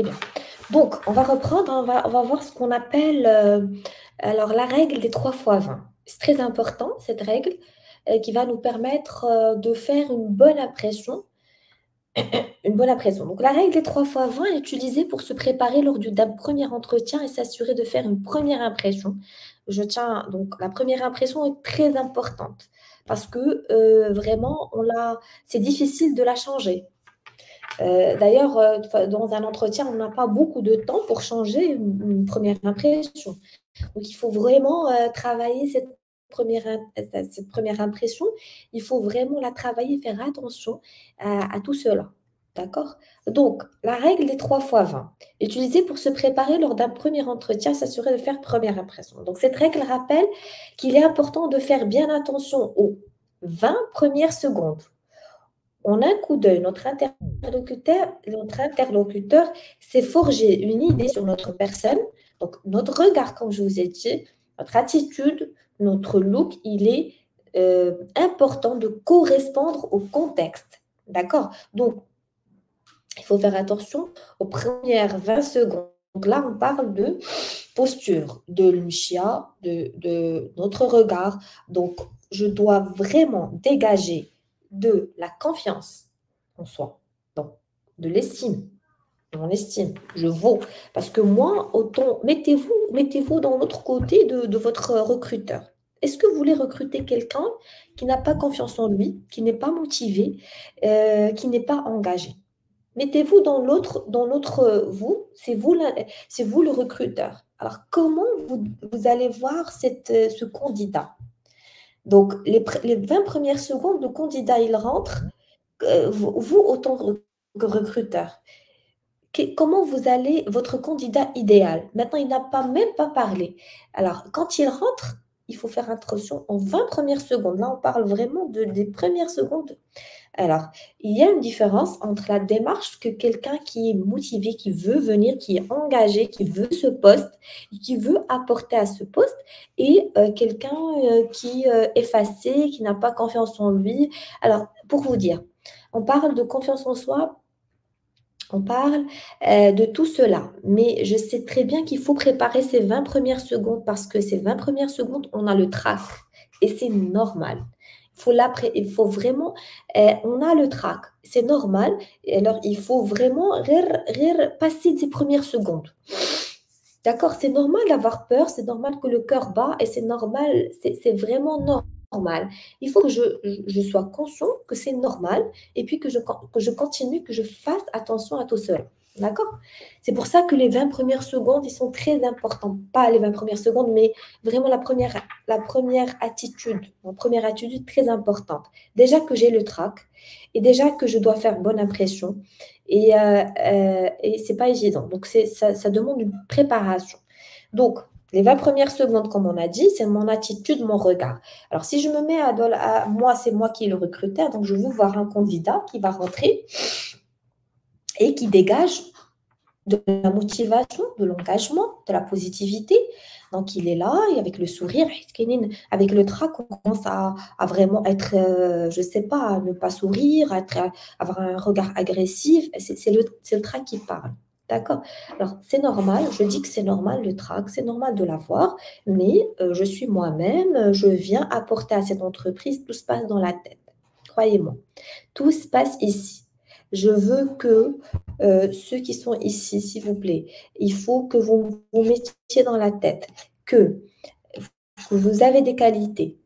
Bien. Donc, on va reprendre, on va voir ce qu'on appelle alors, la règle des 3 fois 20. C'est très important, cette règle, qui va nous permettre de faire une bonne impression. Une bonne impression. Donc, la règle des 3 fois 20 est utilisée pour se préparer lors d'un premier entretien et s'assurer de faire une première impression. Donc, la première impression est très importante parce que vraiment, c'est difficile de la changer. D'ailleurs, dans un entretien, on n'a pas beaucoup de temps pour changer une première impression. Donc, il faut vraiment travailler cette première impression. Il faut vraiment la travailler, faire attention à tout cela. D'accord? Donc, la règle des 3 fois 20, utilisée pour se préparer lors d'un premier entretien, s'assurer de faire première impression. Donc, cette règle rappelle qu'il est important de faire bien attention aux 20 premières secondes. En un coup d'œil, notre interlocuteur s'est forgé une idée sur notre personne. Donc, notre regard, comme je vous ai dit, notre attitude, notre look, il est important de correspondre au contexte. D'accord? Donc, il faut faire attention aux premières 20 secondes. Donc là, on parle de posture, de l'mshia, de notre regard. Donc, je dois vraiment dégager de la confiance en soi, donc de l'estime, mon estime, je vaux. Parce que moi, autant, mettez-vous dans l'autre côté de votre recruteur. Est-ce que vous voulez recruter quelqu'un qui n'a pas confiance en lui, qui n'est pas motivé, qui n'est pas engagé? Mettez-vous dans l'autre vous, c'est vous le recruteur. Alors, comment vous allez voir ce candidat? Donc, les 20 premières secondes, le candidat, il rentre, vous, autant que recruteur, comment vous allez, votre candidat idéal? Maintenant, il n'a pas même pas parlé. Alors, quand il rentre, il faut faire attention aux 20 premières secondes. Là, on parle vraiment des premières secondes. Alors, il y a une différence entre la démarche que quelqu'un qui est motivé, qui veut venir, qui est engagé, qui veut ce poste, et qui veut apporter à ce poste, et quelqu'un qui est effacé, qui n'a pas confiance en lui. Alors, pour vous dire, on parle de confiance en soi, on parle de tout cela, mais je sais très bien qu'il faut préparer ces 20 premières secondes parce que ces 20 premières secondes, on a le trac et c'est normal. Il faut vraiment, on a le trac, c'est normal. Et alors, il faut vraiment passer ces premières secondes. D'accord? C'est normal d'avoir peur, c'est normal que le cœur bat et c'est normal, c'est vraiment normal. Il faut que je sois conscient que c'est normal et puis que je continue, que je fasse attention à tout cela. D'accord? C'est pour ça que les 20 premières secondes, ils sont très importants. Pas les 20 premières secondes, mais vraiment la première attitude très importante. Déjà que j'ai le trac et déjà que je dois faire bonne impression et c'est pas évident. Donc, ça demande une préparation. Donc, les 20 premières secondes, comme on a dit, c'est mon attitude, mon regard. Alors, si je me mets moi, c'est moi qui est le recruteur, donc je veux voir un candidat qui va rentrer et qui dégage de la motivation, de l'engagement, de la positivité. Donc, il est là, et avec le sourire, avec le trac, on commence à vraiment être, je ne sais pas, à ne pas sourire, avoir un regard agressif. C'est le trac qui parle. D'accord? Alors, c'est normal, je dis que c'est normal le trac, c'est normal de l'avoir, mais je suis moi-même, je viens apporter à cette entreprise, tout se passe dans la tête. Croyez-moi, tout se passe ici. Je veux que ceux qui sont ici, s'il vous plaît, il faut que vous vous mettiez dans la tête que vous avez des qualités,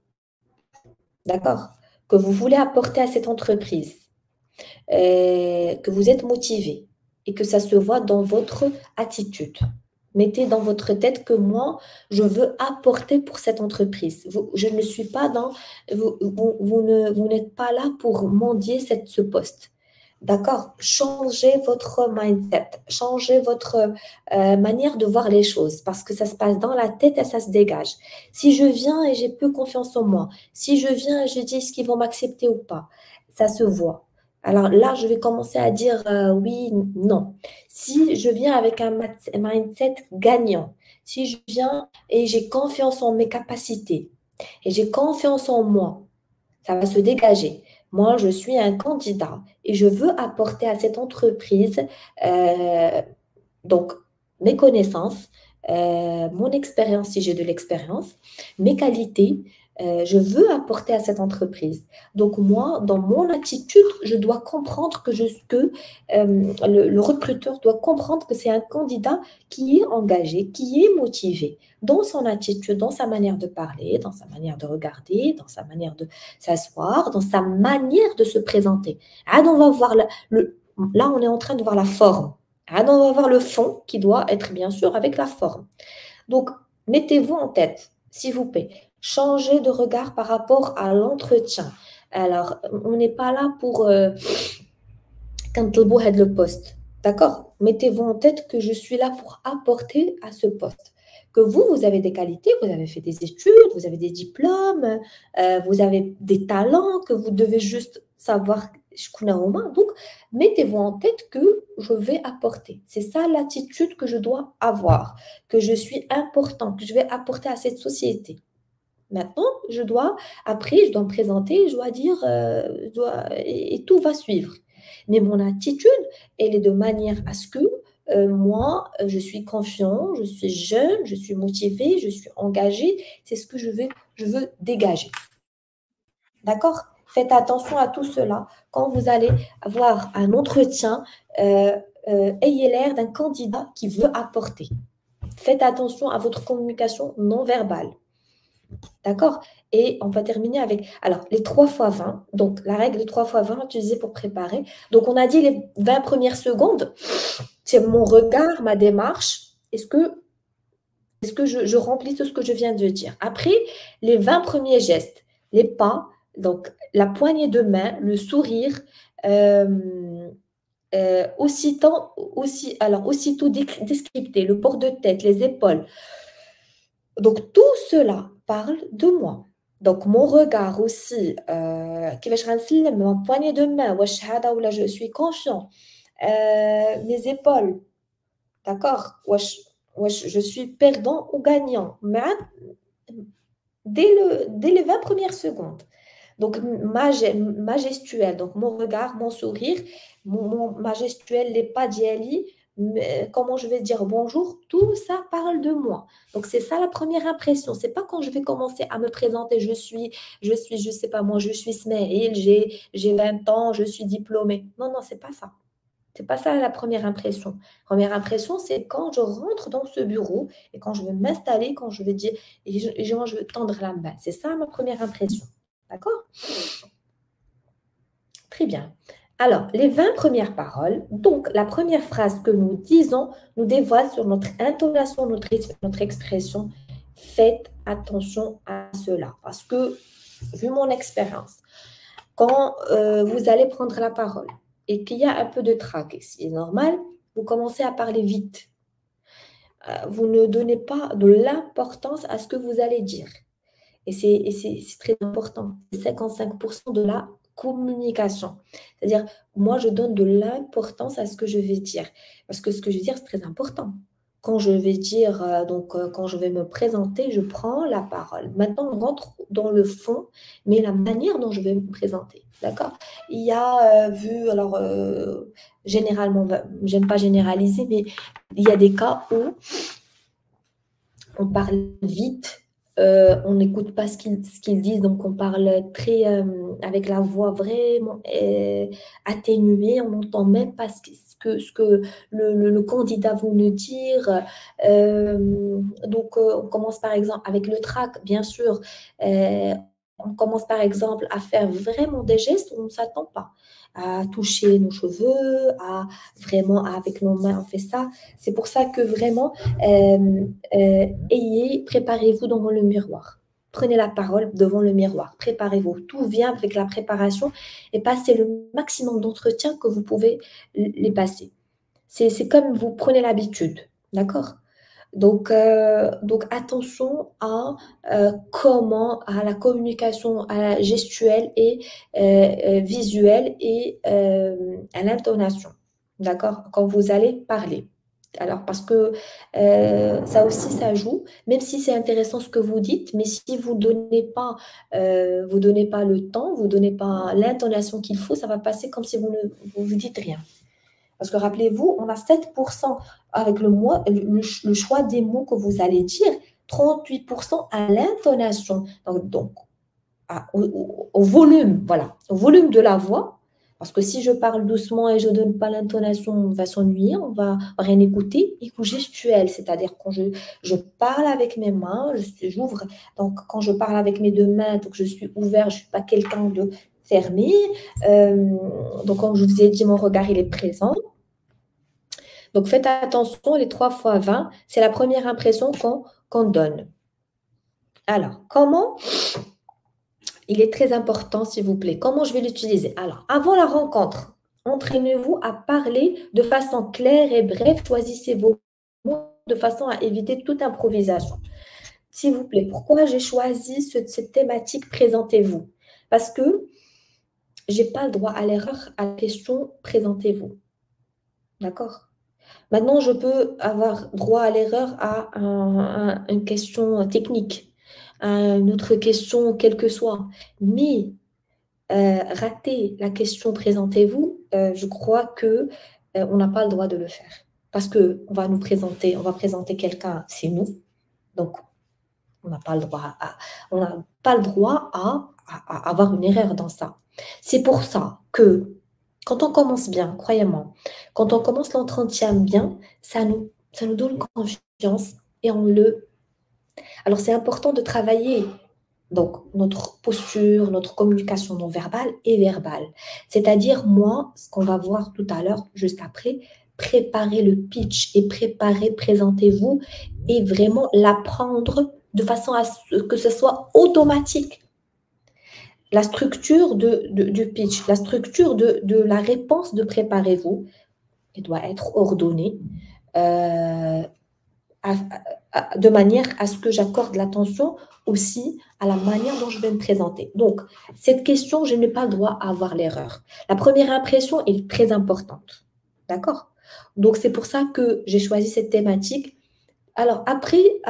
d'accord? Que vous voulez apporter à cette entreprise, que vous êtes motivé et que ça se voit dans votre attitude. Mettez dans votre tête que moi, je veux apporter pour cette entreprise. Je ne suis pas dans... Vous n'êtes pas là pour mendier ce poste. D'accord? Changez votre mindset, changez votre manière de voir les choses parce que ça se passe dans la tête et ça se dégage. Si je viens et j'ai peu confiance en moi, si je viens et je dis est-ce qu'ils vont m'accepter ou pas, ça se voit. Alors là, je vais commencer à dire oui, non. Si je viens avec un mindset gagnant, si je viens et j'ai confiance en mes capacités et j'ai confiance en moi, ça va se dégager. Moi, je suis un candidat et je veux apporter à cette entreprise Donc, mes connaissances, mon expérience, si j'ai de l'expérience, mes qualités, je veux apporter à cette entreprise. Donc, moi, dans mon attitude, je dois comprendre le recruteur doit comprendre que c'est un candidat qui est engagé, qui est motivé dans son attitude, dans sa manière de parler, dans sa manière de regarder, dans sa manière de s'asseoir, dans sa manière de se présenter. Ah, on va voir là, on est en train de voir la forme. Ah, on va voir le fond qui doit être bien sûr avec la forme. Donc, mettez-vous en tête, s'il vous plaît, changez de regard par rapport à l'entretien. Alors, on n'est pas là pour quand le poste. D'accord? Mettez-vous en tête que je suis là pour apporter à ce poste. Que vous avez des qualités, vous avez fait des études, vous avez des diplômes, vous avez des talents que vous devez juste savoir. Donc, mettez-vous en tête que je vais apporter. C'est ça l'attitude que je dois avoir, que je suis important, que je vais apporter à cette société. Maintenant, après, je dois me présenter, je dois dire, et tout va suivre. Mais mon attitude, elle est de manière à ce que moi, je suis confiant, je suis jeune, je suis motivée, je suis engagée. C'est ce que je veux dégager. D'accord? Faites attention à tout cela. Quand vous allez avoir un entretien, ayez l'air d'un candidat qui veut apporter. Faites attention à votre communication non verbale. D'accord? Et on va terminer avec, alors, les 3 fois 20. Donc, la règle de 3 fois 20 utilisée pour préparer. Donc, on a dit les 20 premières secondes. C'est mon regard, ma démarche. Est-ce que je remplis tout ce que je viens de dire? Après, les 20 premiers gestes, les pas, donc la poignée de main, le sourire, aussitôt descripté, le port de tête, les épaules. Donc, tout cela parle de moi. Donc, mon regard aussi, mon poignée de main, là, je suis confiant. Mes épaules, d'accord? Je suis perdant ou gagnant. Mais dès les 20 premières secondes. Donc, ma gestuelle, donc mon regard, mon sourire, ma gestuelle, les pas d'y aller, comment je vais dire bonjour, tout ça parle de moi. Donc, c'est ça la première impression. C'est pas quand je vais commencer à me présenter, je sais pas moi, je suis Smaïl, j'ai 20 ans, je suis diplômée. Non, non, c'est pas ça. C'est pas ça la première impression. Première impression, c'est quand je rentre dans ce bureau et quand je vais m'installer, quand je vais dire, je vais tendre la main. C'est ça ma première impression. D'accord? Très bien. Alors, les 20 premières paroles, donc la première phrase que nous disons nous dévoile sur notre intonation, notre expression. Faites attention à cela parce que, vu mon expérience, quand vous allez prendre la parole et qu'il y a un peu de trac, c'est normal, vous commencez à parler vite. Vous ne donnez pas de l'importance à ce que vous allez dire. Et c'est très important. C'est 55% de la communication. C'est-à-dire, moi, je donne de l'importance à ce que je vais dire. Parce que ce que je vais dire, c'est très important. Quand je vais dire, quand je vais me présenter, je prends la parole. Maintenant, on rentre dans le fond, mais la manière dont je vais me présenter. D'accord? Il y a alors, généralement, j'aime pas généraliser, mais il y a des cas où on parle vite, on n'écoute pas ce qu'ils disent, donc on parle très avec la voix vraiment atténuée, on n'entend même pas ce que le candidat veut nous dire. Donc, on commence par exemple avec le trac, bien sûr. On commence par exemple à faire vraiment des gestes où on ne s'attend pas, à toucher nos cheveux, à vraiment avec nos mains, on fait ça. C'est pour ça que vraiment, préparez-vous devant le miroir. Prenez la parole devant le miroir. Préparez-vous. Tout vient avec la préparation et passez le maximum d'entretiens que vous pouvez les passer. C'est comme vous prenez l'habitude. D'accord? Donc, attention à la communication gestuelle et visuelle et à l'intonation. D'accord? Quand vous allez parler. Alors, parce que ça aussi, ça joue, même si c'est intéressant ce que vous dites, mais si vous donnez pas le temps, vous donnez pas l'intonation qu'il faut, ça va passer comme si vous ne vous dites rien. Parce que rappelez-vous, on a 7% avec le choix des mots que vous allez dire, 38% à l'intonation. Donc au volume, voilà, au volume de la voix. Parce que si je parle doucement et je ne donne pas l'intonation, on va s'ennuyer, on va rien écouter. Et gestuel, c'est-à-dire quand je parle avec mes mains, j'ouvre. Donc, quand je parle avec mes deux mains, donc je suis ouvert, je ne suis pas quelqu'un de fermé. Donc, comme je vous ai dit, mon regard, il est présent. Donc, faites attention, les 3 fois 20, c'est la première impression qu'on donne. Alors, comment il est très important, s'il vous plaît. Comment je vais l'utiliser? Alors, avant la rencontre, entraînez-vous à parler de façon claire et brève. Choisissez vos mots de façon à éviter toute improvisation. S'il vous plaît, pourquoi j'ai choisi cette thématique? Présentez-vous. Parce que je n'ai pas le droit à l'erreur à la question présentez-vous. D'accord? Maintenant, je peux avoir droit à l'erreur à une question technique, à une autre question, quelle que soit. Mais rater la question présentez-vous, je crois que on n'a pas le droit de le faire. Parce que on va présenter quelqu'un, c'est nous. Donc, on n'a pas le droit à avoir une erreur dans ça. C'est pour ça que quand on commence bien, croyez-moi, quand on commence l'entretien bien, ça nous donne confiance et on le. Alors, c'est important de travailler donc notre posture, notre communication non verbale et verbale. C'est-à-dire, moi, ce qu'on va voir tout à l'heure, juste après, préparer le pitch et présentez-vous et vraiment l'apprendre de façon à ce que ce soit automatique. La structure du pitch, la structure de la réponse de préparez-vous, elle doit être ordonnée de manière à ce que j'accorde l'attention aussi à la manière dont je vais me présenter. Donc, cette question, je n'ai pas le droit à avoir l'erreur. La première impression est très importante. D'accord? Donc, c'est pour ça que j'ai choisi cette thématique. Alors, après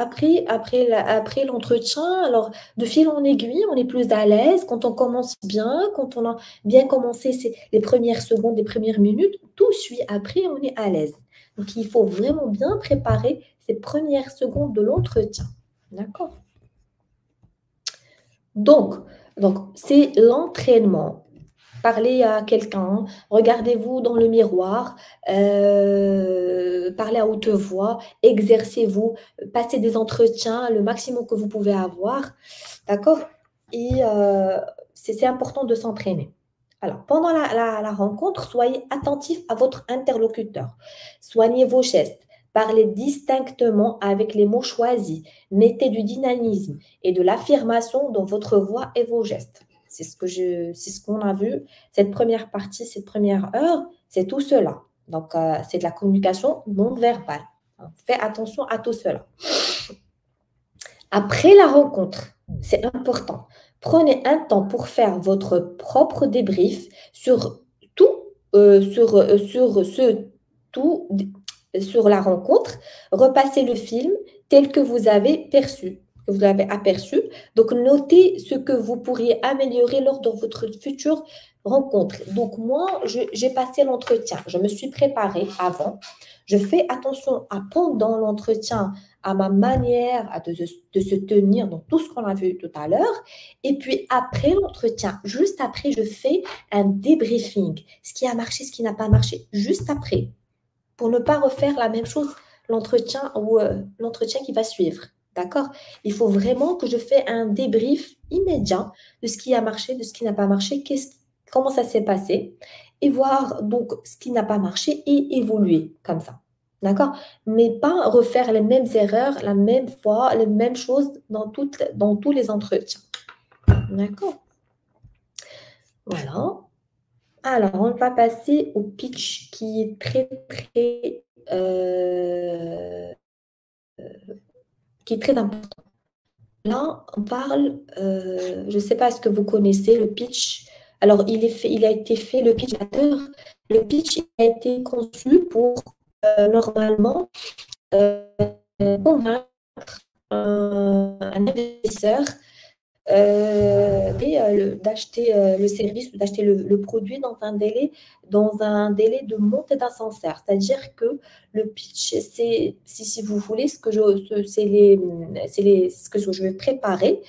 l'entretien, alors de fil en aiguille, on est plus à l'aise. Quand on commence bien, quand on a bien commencé les premières secondes, les premières minutes, tout suit après, on est à l'aise. Donc, il faut vraiment bien préparer ces premières secondes de l'entretien. D'accord? Donc, c'est l'entraînement. Parlez à quelqu'un, regardez-vous dans le miroir, parlez à haute voix, exercez-vous, passez des entretiens le maximum que vous pouvez avoir. D'accord? Et c'est important de s'entraîner. Alors, pendant la rencontre, soyez attentif à votre interlocuteur. Soignez vos gestes. Parlez distinctement avec les mots choisis. Mettez du dynamisme et de l'affirmation dans votre voix et vos gestes. C'est ce qu'on a vu. Cette première partie, cette première heure, c'est tout cela. Donc, c'est de la communication non verbale. Faites attention à tout cela. Après la rencontre, c'est important. Prenez un temps pour faire votre propre débrief sur tout, sur la rencontre. Repassez le film tel que vous avez aperçu. Donc, notez ce que vous pourriez améliorer lors de votre future rencontre. Donc, moi, j'ai passé l'entretien. Je me suis préparée avant. Je fais attention pendant l'entretien à ma manière de se tenir dans tout ce qu'on a vu tout à l'heure. Et puis après l'entretien, juste après, je fais un débriefing. Ce qui a marché, ce qui n'a pas marché, juste après. Pour ne pas refaire la même chose, l'entretien ou l'entretien qui va suivre. D'accord? Il faut vraiment que je fais un débrief immédiat de ce qui a marché, de ce qui n'a pas marché, comment ça s'est passé, et voir donc ce qui n'a pas marché et évoluer comme ça. D'accord? Mais pas refaire les mêmes erreurs, la même fois, les mêmes choses dans tous les entretiens. D'accord? Voilà. Alors, on va passer au pitch qui est qui est très important. Là, on parle, je ne sais pas, est-ce que vous connaissez le pitch? Alors, il a été fait, le pitch, a été conçu pour normalement convaincre un investisseur d'acheter le service, d'acheter le produit dans un délai de montée d'ascenseur. C'est-à-dire que le pitch, c'est, si vous voulez, ce que je vais préparer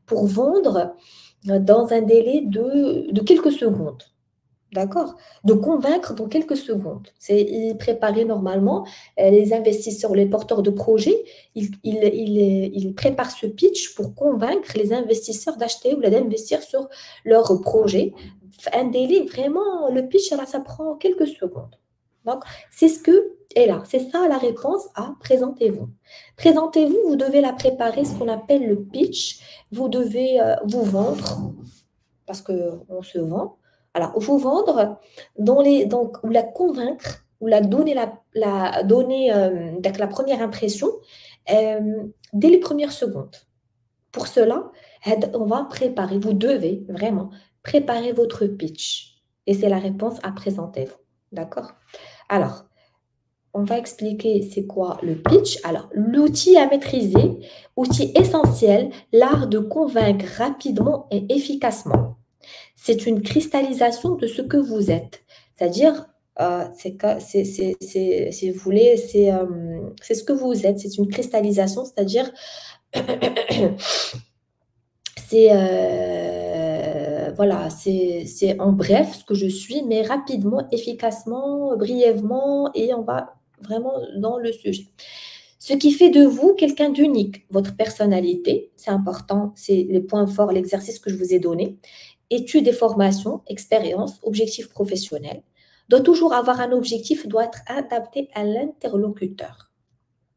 pour vendre dans un délai de quelques secondes. D'accord? De convaincre dans quelques secondes. C'est y préparer normalement les investisseurs, les porteurs de projets, ils préparent ce pitch pour convaincre les investisseurs d'acheter ou d'investir sur leur projet. Un délai, vraiment, le pitch, là, ça prend quelques secondes. Donc, c'est ce que est là. C'est ça la réponse à présentez-vous. Présentez-vous, vous devez la préparer, ce qu'on appelle le pitch. Vous devez vous vendre parce qu'on se vend. Alors, vous vendre donc, ou la convaincre, ou la donner, donc la première impression dès les premières secondes. Pour cela, on va préparer, vous devez vraiment préparer votre pitch. Et c'est la réponse à présenter vous. D'accord? Alors, on va expliquer c'est quoi le pitch. Alors, l'outil à maîtriser, outil essentiel, l'art de convaincre rapidement et efficacement. C'est une cristallisation de ce que vous êtes. C'est-à-dire, si vous voulez, c'est ce que vous êtes. C'est une cristallisation, c'est-à-dire, voilà, c'est en bref ce que je suis, mais rapidement, efficacement, brièvement, et on va vraiment dans le sujet. Ce qui fait de vous quelqu'un d'unique, votre personnalité, c'est important, c'est les points forts, l'exercice que je vous ai donné. Études et formations, expérience, objectif professionnel. Doit toujours avoir un objectif, doit être adapté à l'interlocuteur.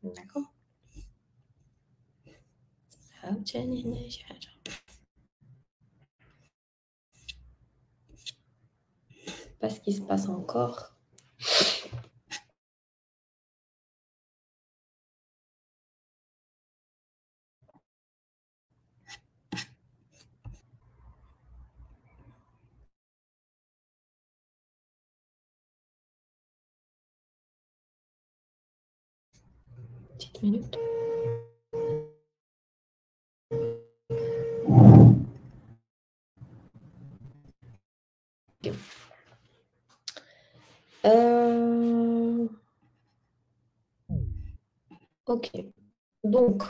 D'accord? Je ne sais pas ce qui se passe encore. Petite minute. Ok. Donc,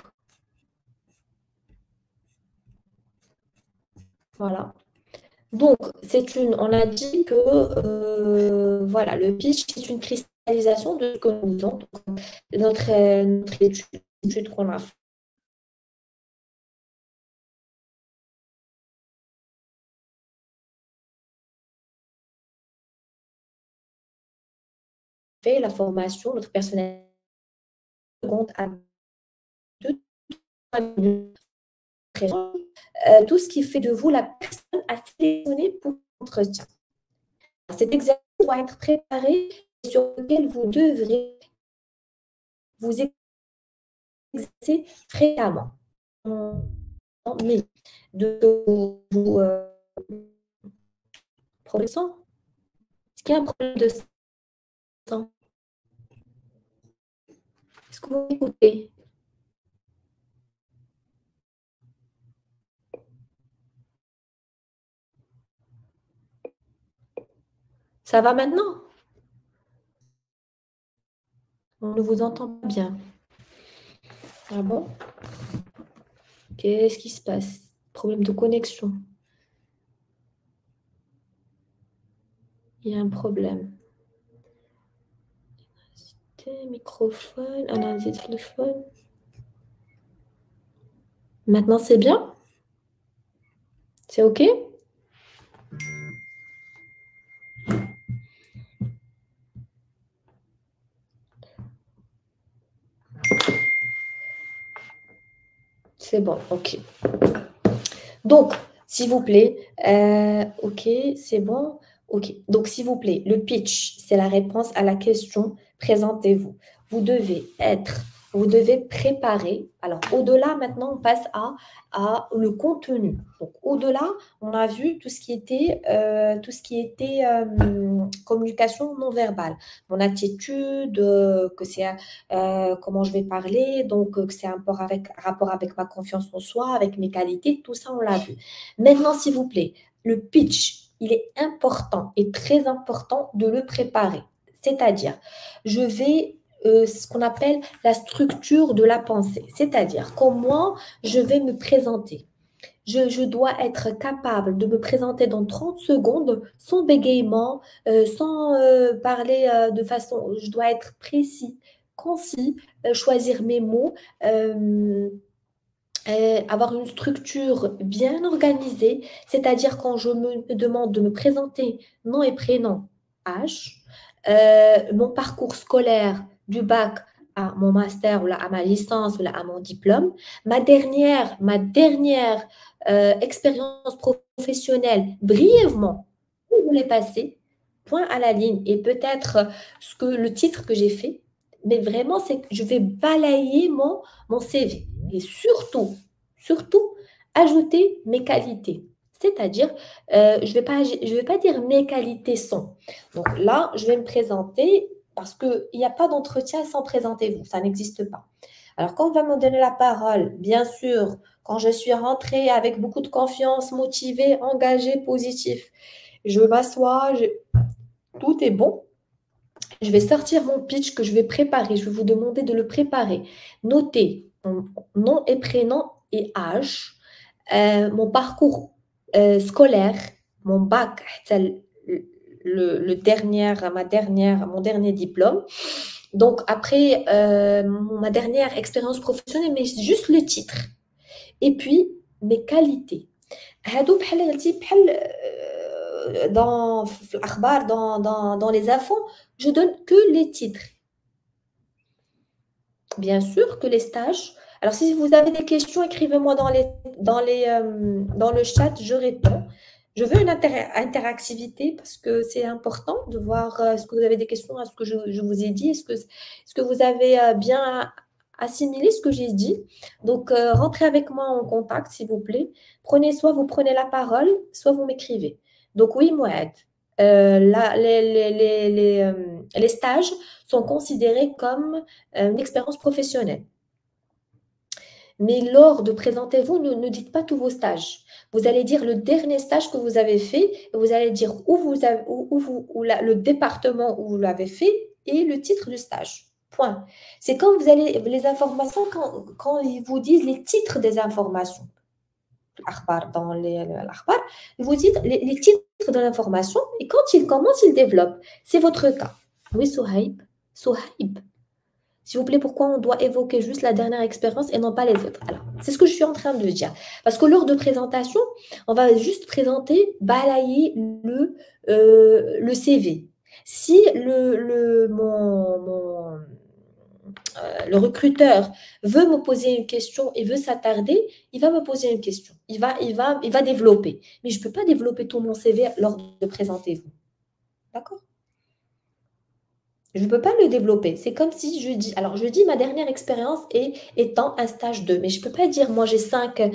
voilà. Donc, on a dit que voilà, le pitch, c'est une cristallisation de ce que nous avons. Notre étude qu'on a fait, la formation, notre personnel compte à 2-3 minutes présent, tout ce qui fait de vous la personne à sélectionner pour l'entretien. Cet exercice doit être préparé sur lequel vous devrez vous exercer fréquemment. Mais de vous problème de sang? Est-ce qu'il y a un problème de sang? Est-ce que vous m'écoutez? Ça va maintenant? On ne vous entend pas bien. Ah bon? Qu'est-ce qui se passe? Problème de connexion. Il y a un problème. Microphone, analyse de téléphone. Maintenant, c'est bien? C'est OK? C'est bon, OK. Donc, s'il vous plaît, OK, c'est bon. OK. Donc, s'il vous plaît, le pitch, c'est la réponse à la question. Présentez-vous. Vous devez être vous devez préparer. Alors, au-delà, maintenant, on passe à le contenu. Donc, au-delà, on a vu tout ce qui était communication non verbale. Mon attitude, que c'est comment je vais parler, donc que c'est un rapport avec ma confiance en soi, avec mes qualités, tout ça, on l'a vu. Maintenant, s'il vous plaît, le pitch, il est important et très important de le préparer. C'est-à-dire, je vais ce qu'on appelle la structure de la pensée, c'est-à-dire comment je vais me présenter. Je dois être capable de me présenter dans 30 secondes sans bégaiement, sans parler de façon... Je dois être précis, concis, choisir mes mots, euh, avoir une structure bien organisée, c'est-à-dire quand je me demande de me présenter nom et prénom, âge, mon parcours scolaire du bac à mon master ou là, à ma licence ou là, à mon diplôme, ma dernière expérience professionnelle, brièvement, où je l'ai passée, point à la ligne, et peut-être le titre que j'ai fait, mais vraiment, c'est que je vais balayer mon CV. Et surtout, ajouter mes qualités. C'est-à-dire, je vais pas dire mes qualités sont. Donc là, je vais me présenter parce qu'il n'y a pas d'entretien sans présentez-vous. Ça n'existe pas. Alors, quand on va me donner la parole, bien sûr, quand je suis rentrée avec beaucoup de confiance, motivée, engagée, positif, je m'assois, tout est bon. Je vais sortir mon pitch que je vais préparer. Je vais vous demander de le préparer. Notez mon nom et prénom et âge, mon parcours scolaire, mon bac, mon dernier diplôme. Donc après, ma dernière expérience professionnelle, mais juste le titre. Et puis, mes qualités. هادو في الأخبار dans les infos, je donne que les titres. Bien sûr que les stages. Alors, si vous avez des questions, écrivez-moi dans le chat, je réponds. Je veux une interactivité parce que c'est important de voir est-ce que vous avez des questions à ce que je vous ai dit. Est-ce que vous avez bien assimilé ce que j'ai dit? Donc, rentrez avec moi en contact, s'il vous plaît. Soit vous prenez la parole, soit vous m'écrivez. Donc, oui, Moed, les stages sont considérés comme une expérience professionnelle. Mais lors de présentez-vous, ne dites pas tous vos stages. Vous allez dire le dernier stage que vous avez fait, et vous allez dire le département où vous l'avez fait et le titre du stage. Point. C'est quand vous allez les informations, quand ils vous disent les titres des informations. Dans l'Akhbar, vous dites les titres de l'information et quand il commence, il développe. C'est votre cas. Oui, Souhaib. Souhaib. S'il vous plaît, pourquoi on doit évoquer juste la dernière expérience et non pas les autres? Alors, c'est ce que je suis en train de dire. Parce que lors de présentation, on va juste présenter, balayer le CV. Si le recruteur veut me poser une question et veut s'attarder, il va me poser une question. Il va développer. Mais je ne peux pas développer tout mon CV lors de présenter-vous. D'accord? Je ne peux pas le développer. C'est comme si je dis, alors je dis ma dernière expérience étant un stage 2, mais je ne peux pas dire, moi j'ai 5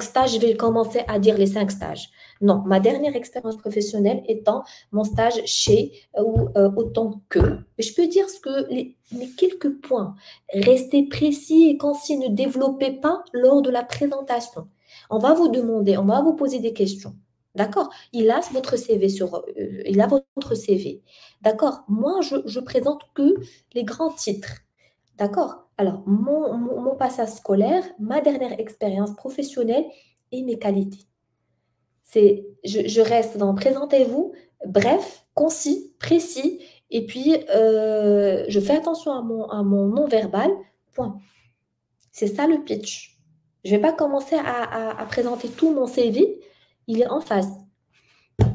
stages, je vais commencer à dire les 5 stages. Non, ma dernière expérience professionnelle étant mon stage chez ou autant que. Mais je peux dire les quelques points. Restez précis et concis, ne développez pas lors de la présentation. On va vous demander, on va vous poser des questions. D'accord? Il a votre CV. D'accord? Moi, je présente que les grands titres. D'accord? Alors, mon passage scolaire, ma dernière expérience professionnelle et mes qualités. Je reste dans présentez-vous, bref, concis, précis, et puis je fais attention à mon non-verbal. Point. C'est ça le pitch. Je ne vais pas commencer à présenter tout mon CV. Il est en face.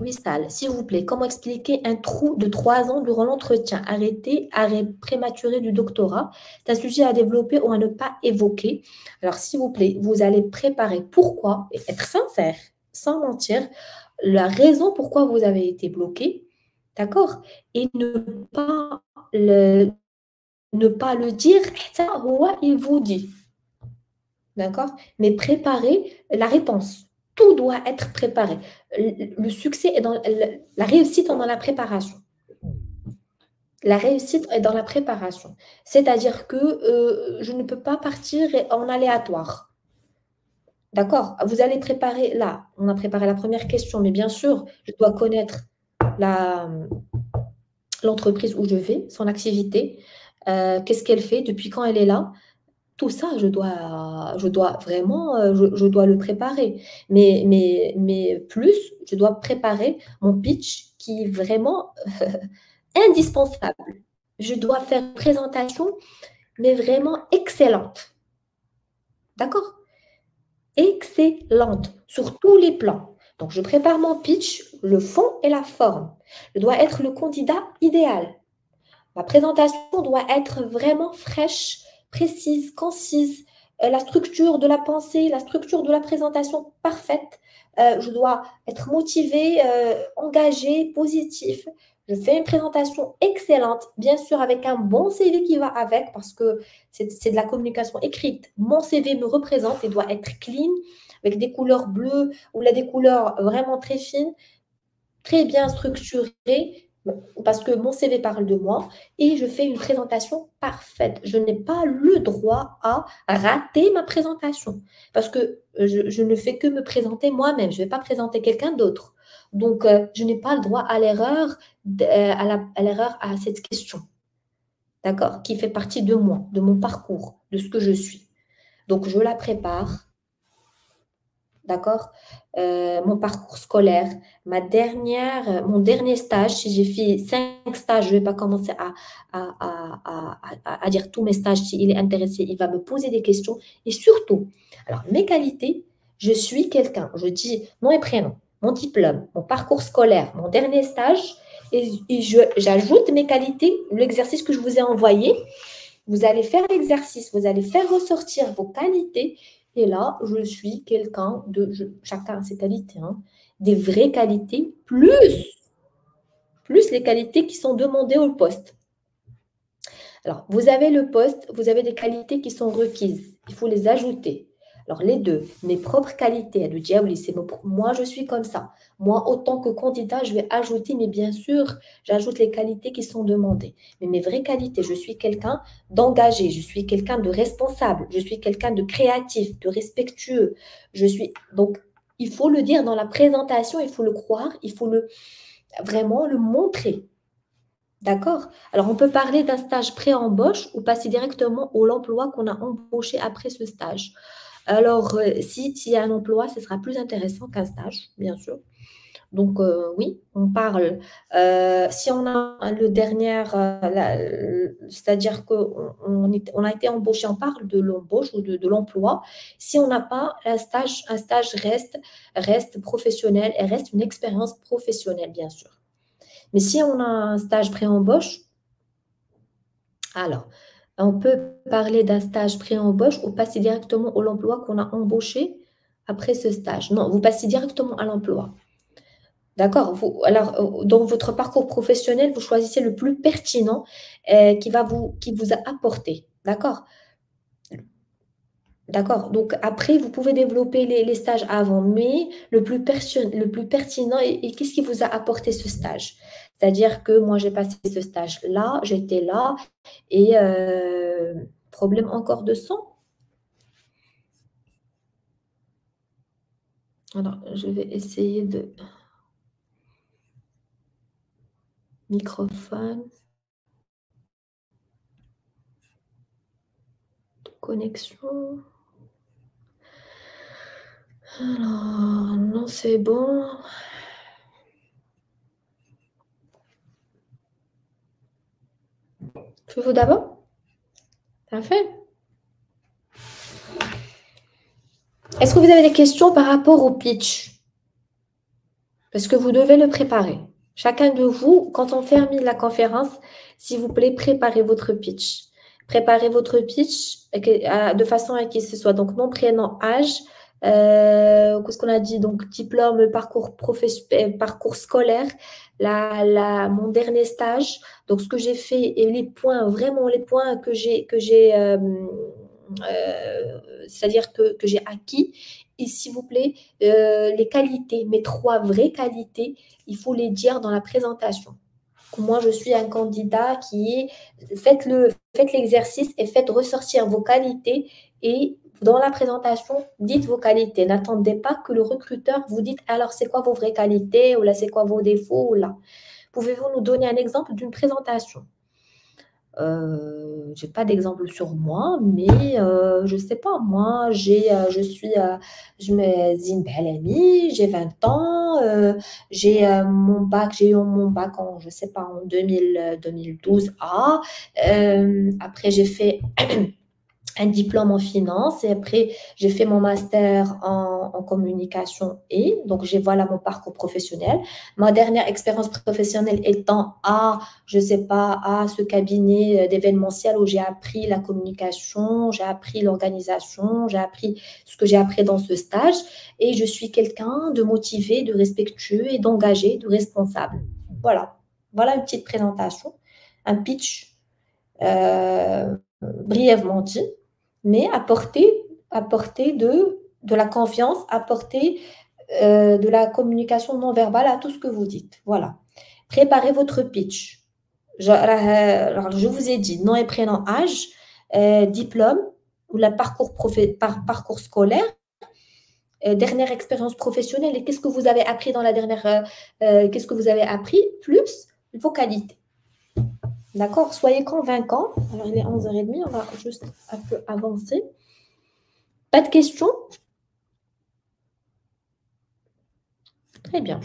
Oui, Sal, s'il vous plaît, comment expliquer un trou de 3 ans durant l'entretien? Arrêt prématuré du doctorat. C'est un sujet à développer ou à ne pas évoquer. Alors, s'il vous plaît, vous allez préparer pourquoi, et être sincère, sans mentir, la raison pourquoi vous avez été bloqué, d'accord? Et ne pas ne pas le dire, il vous dit. D'accord? Mais préparer la réponse. Tout doit être préparé. Le succès est dans la réussite est dans la préparation. La réussite est dans la préparation. C'est-à-dire que je ne peux pas partir en aléatoire. D'accord? Vous allez préparer là. On a préparé la première question, mais bien sûr, je dois connaître la, l'entreprise où je vais, son activité, qu'est-ce qu'elle fait, depuis quand elle est là. Tout ça, je dois vraiment, je dois le préparer. Mais plus, je dois préparer mon pitch qui est vraiment indispensable. Je dois faire une présentation, mais vraiment excellente. D'accord? Excellente sur tous les plans. Donc, je prépare mon pitch, le fond et la forme. Je dois être le candidat idéal. Ma présentation doit être vraiment fraîche, précise, concise. La structure de la pensée, la structure de la présentation parfaite. Je dois être motivée, engagée, positive. Je fais une présentation excellente, bien sûr avec un bon CV qui va avec, parce que c'est de la communication écrite. Mon CV me représente et doit être clean, avec des couleurs bleues ou là, des couleurs vraiment très fines, très bien structurées, parce que mon CV parle de moi et je fais une présentation parfaite. Je n'ai pas le droit à rater ma présentation parce que je ne fais que me présenter moi-même. Je ne vais pas présenter quelqu'un d'autre. Donc, je n'ai pas le droit à l'erreur, à cette question, d'accord, qui fait partie de moi, de mon parcours, de ce que je suis. Donc, je la prépare. D'accord? Mon parcours scolaire, mon dernier stage, si j'ai fait 5 stages, je ne vais pas commencer à dire tous mes stages. S'il est intéressé, il va me poser des questions. Et surtout, alors mes qualités, je suis quelqu'un, je dis nom et prénom, mon diplôme, mon parcours scolaire, mon dernier stage, et j'ajoute mes qualités, l'exercice que je vous ai envoyé. Vous allez faire l'exercice, vous allez faire ressortir vos qualités. Et là, je suis quelqu'un de... chacun a ses qualités, hein, des vraies qualités, plus les qualités qui sont demandées au poste. Alors, vous avez le poste, vous avez des qualités qui sont requises. Il faut les ajouter. Alors, les deux, mes propres qualités, le diable, c'est moi, je suis comme ça. Moi, autant que candidat, je vais ajouter, mais bien sûr, j'ajoute les qualités qui sont demandées. Mais mes vraies qualités, je suis quelqu'un d'engagé, je suis quelqu'un de responsable, je suis quelqu'un de créatif, de respectueux. Donc, il faut le dire dans la présentation, il faut le croire, il faut vraiment le montrer. D'accord? Alors, on peut parler d'un stage pré-embauche ou passer directement au l'emploi qu'on a embauché après ce stage. Alors, s'il y a un emploi, ce sera plus intéressant qu'un stage, bien sûr. Donc, oui, on parle. Si on a le dernier, c'est-à-dire qu'on a été embauché, on parle de l'embauche ou de l'emploi. Si on n'a pas un stage reste professionnel et reste une expérience professionnelle, bien sûr. Mais si on a un stage pré-embauche, alors, on peut parler d'un stage pré-embauche ou passer directement à l'emploi qu'on a embauché après ce stage. Non, vous passez directement à l'emploi. D'accord? Alors, dans votre parcours professionnel, vous choisissez le plus pertinent qui vous a apporté. D'accord? D'accord. Donc, après, vous pouvez développer les stages avant, mais le plus pertinent, et qu'est-ce qui vous a apporté ce stage? C'est-à-dire que moi, j'ai passé ce stage-là, j'étais là, et problème encore de son. Alors, je vais essayer de... Microphone, connexion. Alors, non, c'est bon. Je vous d'abord? Parfait. Est-ce que vous avez des questions par rapport au pitch? Parce que vous devez le préparer. Chacun de vous, quand on termine la conférence, s'il vous plaît, préparez votre pitch. Préparez votre pitch de façon à qu'il ce soit donc nom, prénom, âge, Qu'est-ce qu'on a dit? Donc, diplôme, parcours scolaire, mon dernier stage. Donc, ce que j'ai fait et les points, vraiment les points c'est-à-dire que j'ai acquis. Et s'il vous plaît, les qualités, mes 3 vraies qualités, il faut les dire dans la présentation. Moi, je suis un candidat qui est, faites l'exercice et faites ressortir vos qualités et dans la présentation, dites vos qualités. N'attendez pas que le recruteur vous dise alors c'est quoi vos vraies qualités ou là c'est quoi vos défauts ou là. Pouvez-vous nous donner un exemple d'une présentation? J'ai pas d'exemple sur moi, mais je sais pas, moi, je me Zine Belami, j'ai 20 ans, j'ai eu mon bac en, je sais pas, en 2012A. Après, j'ai fait un diplôme en finance et après j'ai fait mon master en communication et donc j'ai voilà mon parcours professionnel. Ma dernière expérience professionnelle étant à, je sais pas, à ce cabinet d'événementiel où j'ai appris la communication, j'ai appris l'organisation, j'ai appris ce que j'ai appris dans ce stage et je suis quelqu'un de motivé, de respectueux et d'engagé, de responsable. Voilà, voilà une petite présentation, un pitch brièvement dit, mais apporter de la confiance, apporter de la communication non verbale à tout ce que vous dites. Voilà. Préparez votre pitch. Alors, je vous ai dit nom et prénom, âge, diplôme ou la parcours scolaire, dernière expérience professionnelle et qu'est-ce que vous avez appris dans la dernière, qu'est-ce que vous avez appris, plus vos qualités. D'accord? Soyez convaincants. Alors, il est 11h30, on va juste un peu avancer. Pas de questions? Très bien.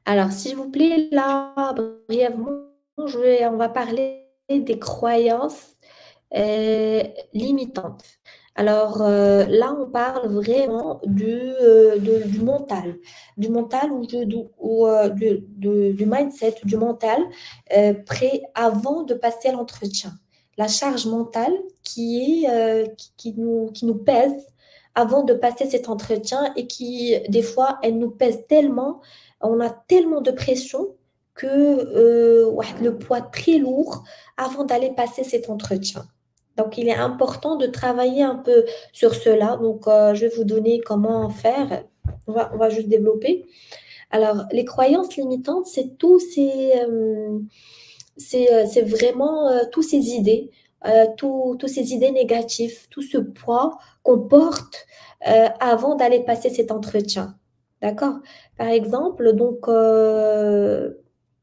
Alors, s'il vous plaît, là, brièvement, on va parler des croyances limitantes. Alors là, on parle vraiment du mental, du mindset, du mental avant de passer à l'entretien. La charge mentale qui nous pèse avant de passer cet entretien et qui, des fois, elle nous pèse tellement, on a tellement de pression que ouais, le poids très lourd avant d'aller passer cet entretien. Donc, il est important de travailler un peu sur cela. Donc, je vais vous donner comment faire. On va juste développer. Alors, les croyances limitantes, c'est vraiment toutes ces idées, toutes ces idées négatives, tout ce poids qu'on porte avant d'aller passer cet entretien. D'accord? Par exemple,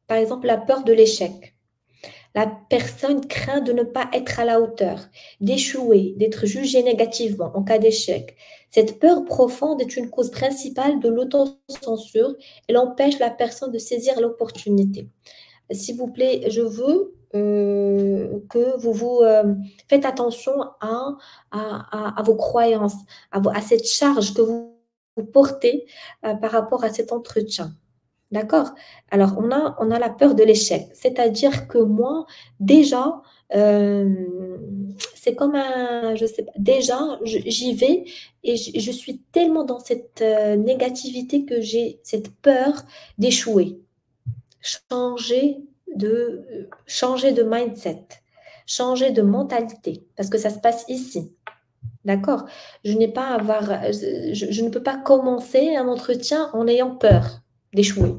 par exemple, la peur de l'échec. La personne craint de ne pas être à la hauteur, d'échouer, d'être jugée négativement en cas d'échec. Cette peur profonde est une cause principale de l'autocensure. Elle empêche la personne de saisir l'opportunité. S'il vous plaît, je veux que vous faites attention à vos croyances, à cette charge que vous portez par rapport à cet entretien. D'accord? Alors, on a la peur de l'échec. C'est-à-dire que moi, déjà, c'est comme je sais pas, déjà, j'y vais et je suis tellement dans cette négativité que j'ai cette peur d'échouer. Changer changer de mindset, changer de mentalité, parce que ça se passe ici. D'accord? Je ne peux pas commencer un entretien en ayant peur d'échouer.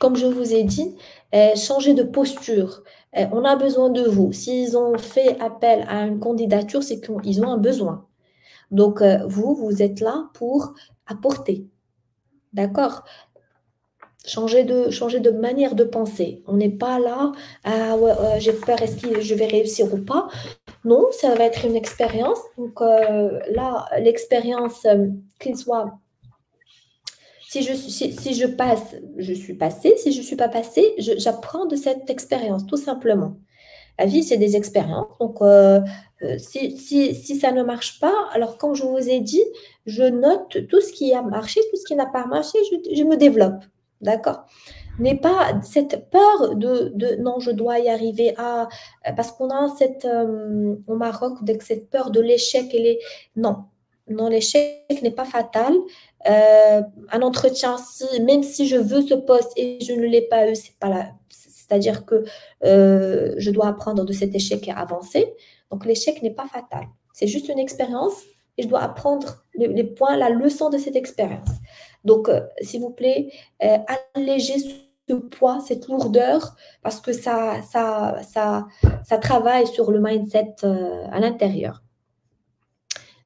Comme je vous ai dit, changer de posture. On a besoin de vous. S'ils ont fait appel à une candidature, c'est qu'ils ont un besoin. Donc, vous êtes là pour apporter. D'accord? Changer de manière de penser. On n'est pas là, ah ouais, j'ai peur, est-ce que je vais réussir ou pas? Non, ça va être une expérience. Donc là, l'expérience, qu'il soit si je passe, je suis passée. Si je ne suis pas passée, j'apprends de cette expérience, tout simplement. La vie, c'est des expériences. Donc, si ça ne marche pas, alors comme je vous ai dit, je note tout ce qui a marché, tout ce qui n'a pas marché, je me développe. D'accord? N'est pas cette peur de non, je dois y arriver à parce qu'on a cette, au Maroc, donc cette peur de l'échec et les non, non, l'échec n'est pas fatal. Un entretien, si même si je veux ce poste et je ne l'ai pas eu, c'est pas la c'est-à-dire que, je dois apprendre de cet échec et avancer. Donc l'échec n'est pas fatal. C'est juste une expérience et je dois apprendre les points, la leçon de cette expérience. Donc, s'il vous plaît, alléger ce poids, cette lourdeur, parce que ça travaille sur le mindset à l'intérieur.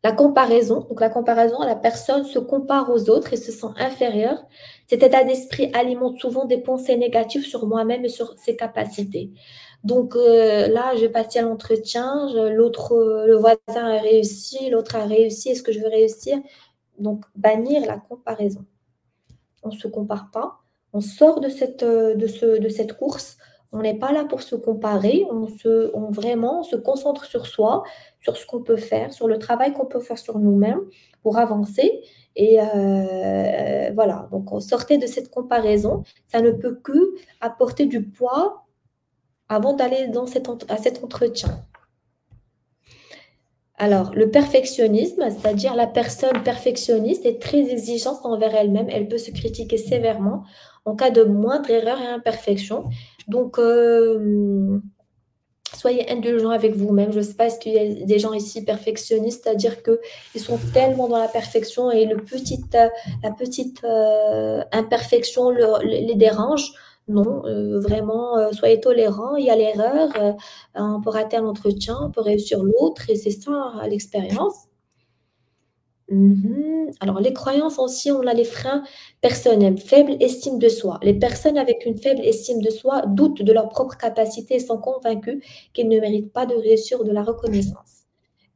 La comparaison, donc la comparaison, la personne se compare aux autres et se sent inférieure. Cet état d'esprit alimente souvent des pensées négatives sur moi-même et sur ses capacités. Donc là, je vais passer à l'entretien, l'autre, le voisin a réussi, l'autre a réussi, est-ce que je veux réussir? Donc, bannir la comparaison. On ne se compare pas, on sort de cette course, on n'est pas là pour se comparer, vraiment on se concentre sur soi, sur ce qu'on peut faire, sur le travail qu'on peut faire sur nous-mêmes pour avancer. Et voilà, donc on sortait de cette comparaison, ça ne peut que apporter du poids avant d'aller à cet entretien. Alors, le perfectionnisme, c'est-à-dire la personne perfectionniste est très exigeante envers elle-même. Elle peut se critiquer sévèrement en cas de moindre erreur et imperfection. Donc, soyez indulgent avec vous-même. Je ne sais pas, est-ce qu'il y a des gens ici perfectionnistes, c'est-à-dire qu'ils sont tellement dans la perfection et la petite imperfection les dérange. Non, vraiment, soyez tolérants, il y a l'erreur, on peut rater un entretien, on peut réussir l'autre, et c'est ça l'expérience. Alors, les croyances aussi, on a les freins personnels, faible estime de soi. Les personnes avec une faible estime de soi doutent de leurs propres capacités et sont convaincues qu'ils ne méritent pas de réussir ou de la reconnaissance.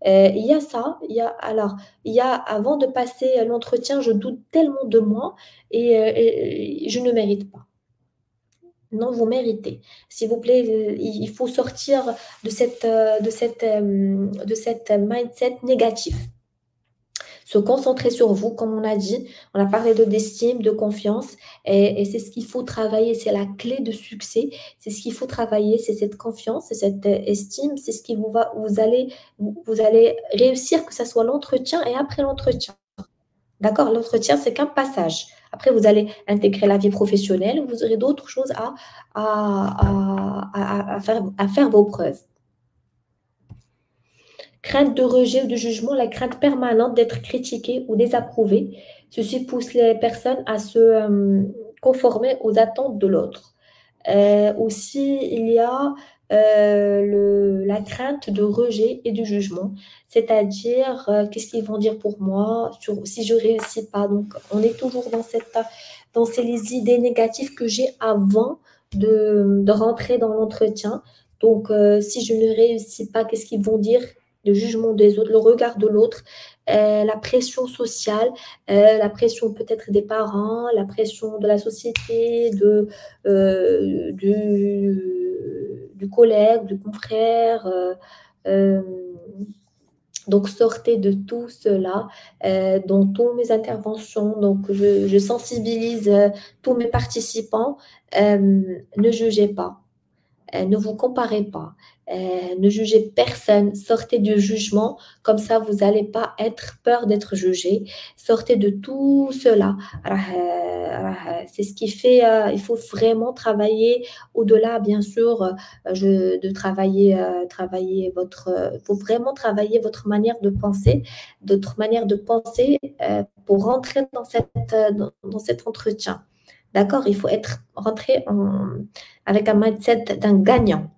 Il y a ça, il y a avant de passer l'entretien, je doute tellement de moi et je ne mérite pas. Non, vous méritez. S'il vous plaît, il faut sortir de cette mindset négatif. Se concentrer sur vous, comme on a dit. On a parlé d'estime, de confiance, et c'est ce qu'il faut travailler. C'est la clé de succès. C'est ce qu'il faut travailler, c'est cette confiance, c'est cette estime, c'est ce qui vous allez réussir, que ce soit l'entretien et après l'entretien. D'accord? L'entretien, c'est qu'un passage. Après, vous allez intégrer la vie professionnelle, vous aurez d'autres choses à faire vos preuves. Crainte de rejet ou de jugement, la crainte permanente d'être critiqué ou désapprouvé. Ceci pousse les personnes à se conformer aux attentes de l'autre. Aussi, il y a la crainte de rejet et de jugement, c'est-à-dire qu'est-ce qu'ils vont dire pour moi si je ne réussis pas. Donc, on est toujours dans ces idées négatives que j'ai avant de rentrer dans l'entretien. Donc, si je ne réussis pas, qu'est-ce qu'ils vont dire? Le jugement des autres, le regard de l'autre, la pression sociale, la pression peut-être des parents, la pression de la société, du collègue, du confrère. Donc, sortez de tout cela dans toutes mes interventions. Donc, je sensibilise tous mes participants. Ne jugez pas. Ne vous comparez pas, ne jugez personne, sortez du jugement, comme ça vous n'allez pas être peur d'être jugé, sortez de tout cela. C'est ce qui fait, il faut vraiment travailler au-delà, bien sûr, de travailler il faut vraiment travailler votre manière de penser, pour rentrer dans cet entretien. D'accord? Il faut rentré avec un mindset d'un gagnant,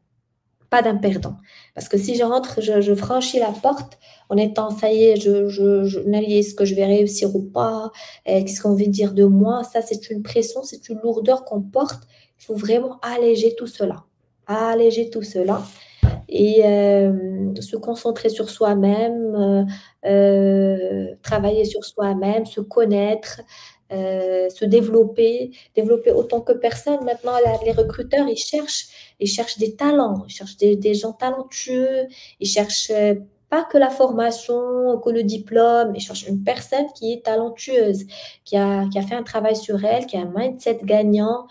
pas d'un perdant. Parce que si je rentre, je franchis la porte en étant, ça y est, est-ce que je vais réussir ou pas? Qu'est-ce qu'on veut dire de moi? Ça, c'est une pression, c'est une lourdeur qu'on porte. Il faut vraiment alléger tout cela. Alléger tout cela et se concentrer sur soi-même, travailler sur soi-même, se connaître, se développer autant que personne. Maintenant, les recruteurs, ils cherchent des talents, ils cherchent des gens talentueux, ils cherchent Pas que la formation, que le diplôme. Ils cherchent une personne qui est talentueuse, qui a fait un travail sur elle, qui a un mindset gagnant,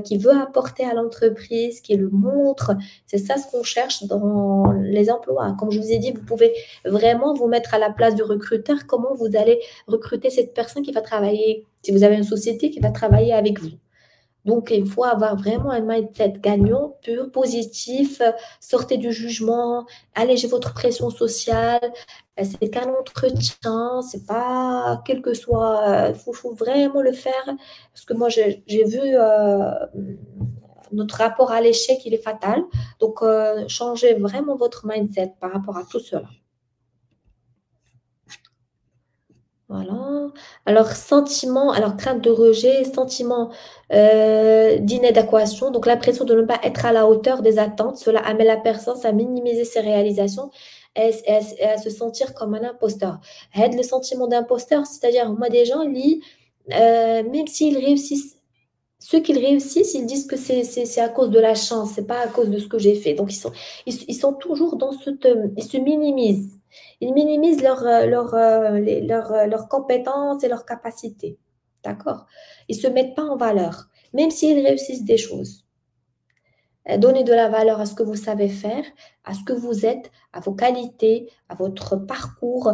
qui veut apporter à l'entreprise, qui le montre. C'est ça ce qu'on cherche dans les emplois. Comme je vous ai dit, vous pouvez vraiment vous mettre à la place du recruteur. Comment vous allez recruter cette personne qui va travailler, si vous avez une société qui va travailler avec vous. Donc, il faut avoir vraiment un mindset gagnant, pur, positif, sortez du jugement, allégez votre pression sociale. C'est qu'un entretien, c'est pas quel que soit. Il faut vraiment le faire parce que moi, j'ai vu notre rapport à l'échec, il est fatal. Donc, changez vraiment votre mindset par rapport à tout cela. Voilà. Alors, sentiment, alors crainte de rejet, sentiment d'inadéquation, donc l'impression de ne pas être à la hauteur des attentes, cela amène la personne à minimiser ses réalisations et à se sentir comme un imposteur. Aide le sentiment d'imposteur, c'est-à-dire, moi, des gens lisent, même s'ils réussissent, ceux qui réussissent, ils disent que c'est à cause de la chance, c'est pas à cause de ce que j'ai fait. Donc, ils sont toujours dans ce... Ils se minimisent. Ils minimisent leurs compétences et leurs capacités. D'accord? Ils ne se mettent pas en valeur, même s'ils réussissent des choses. Donnez de la valeur à ce que vous savez faire, à ce que vous êtes, à vos qualités, à votre parcours.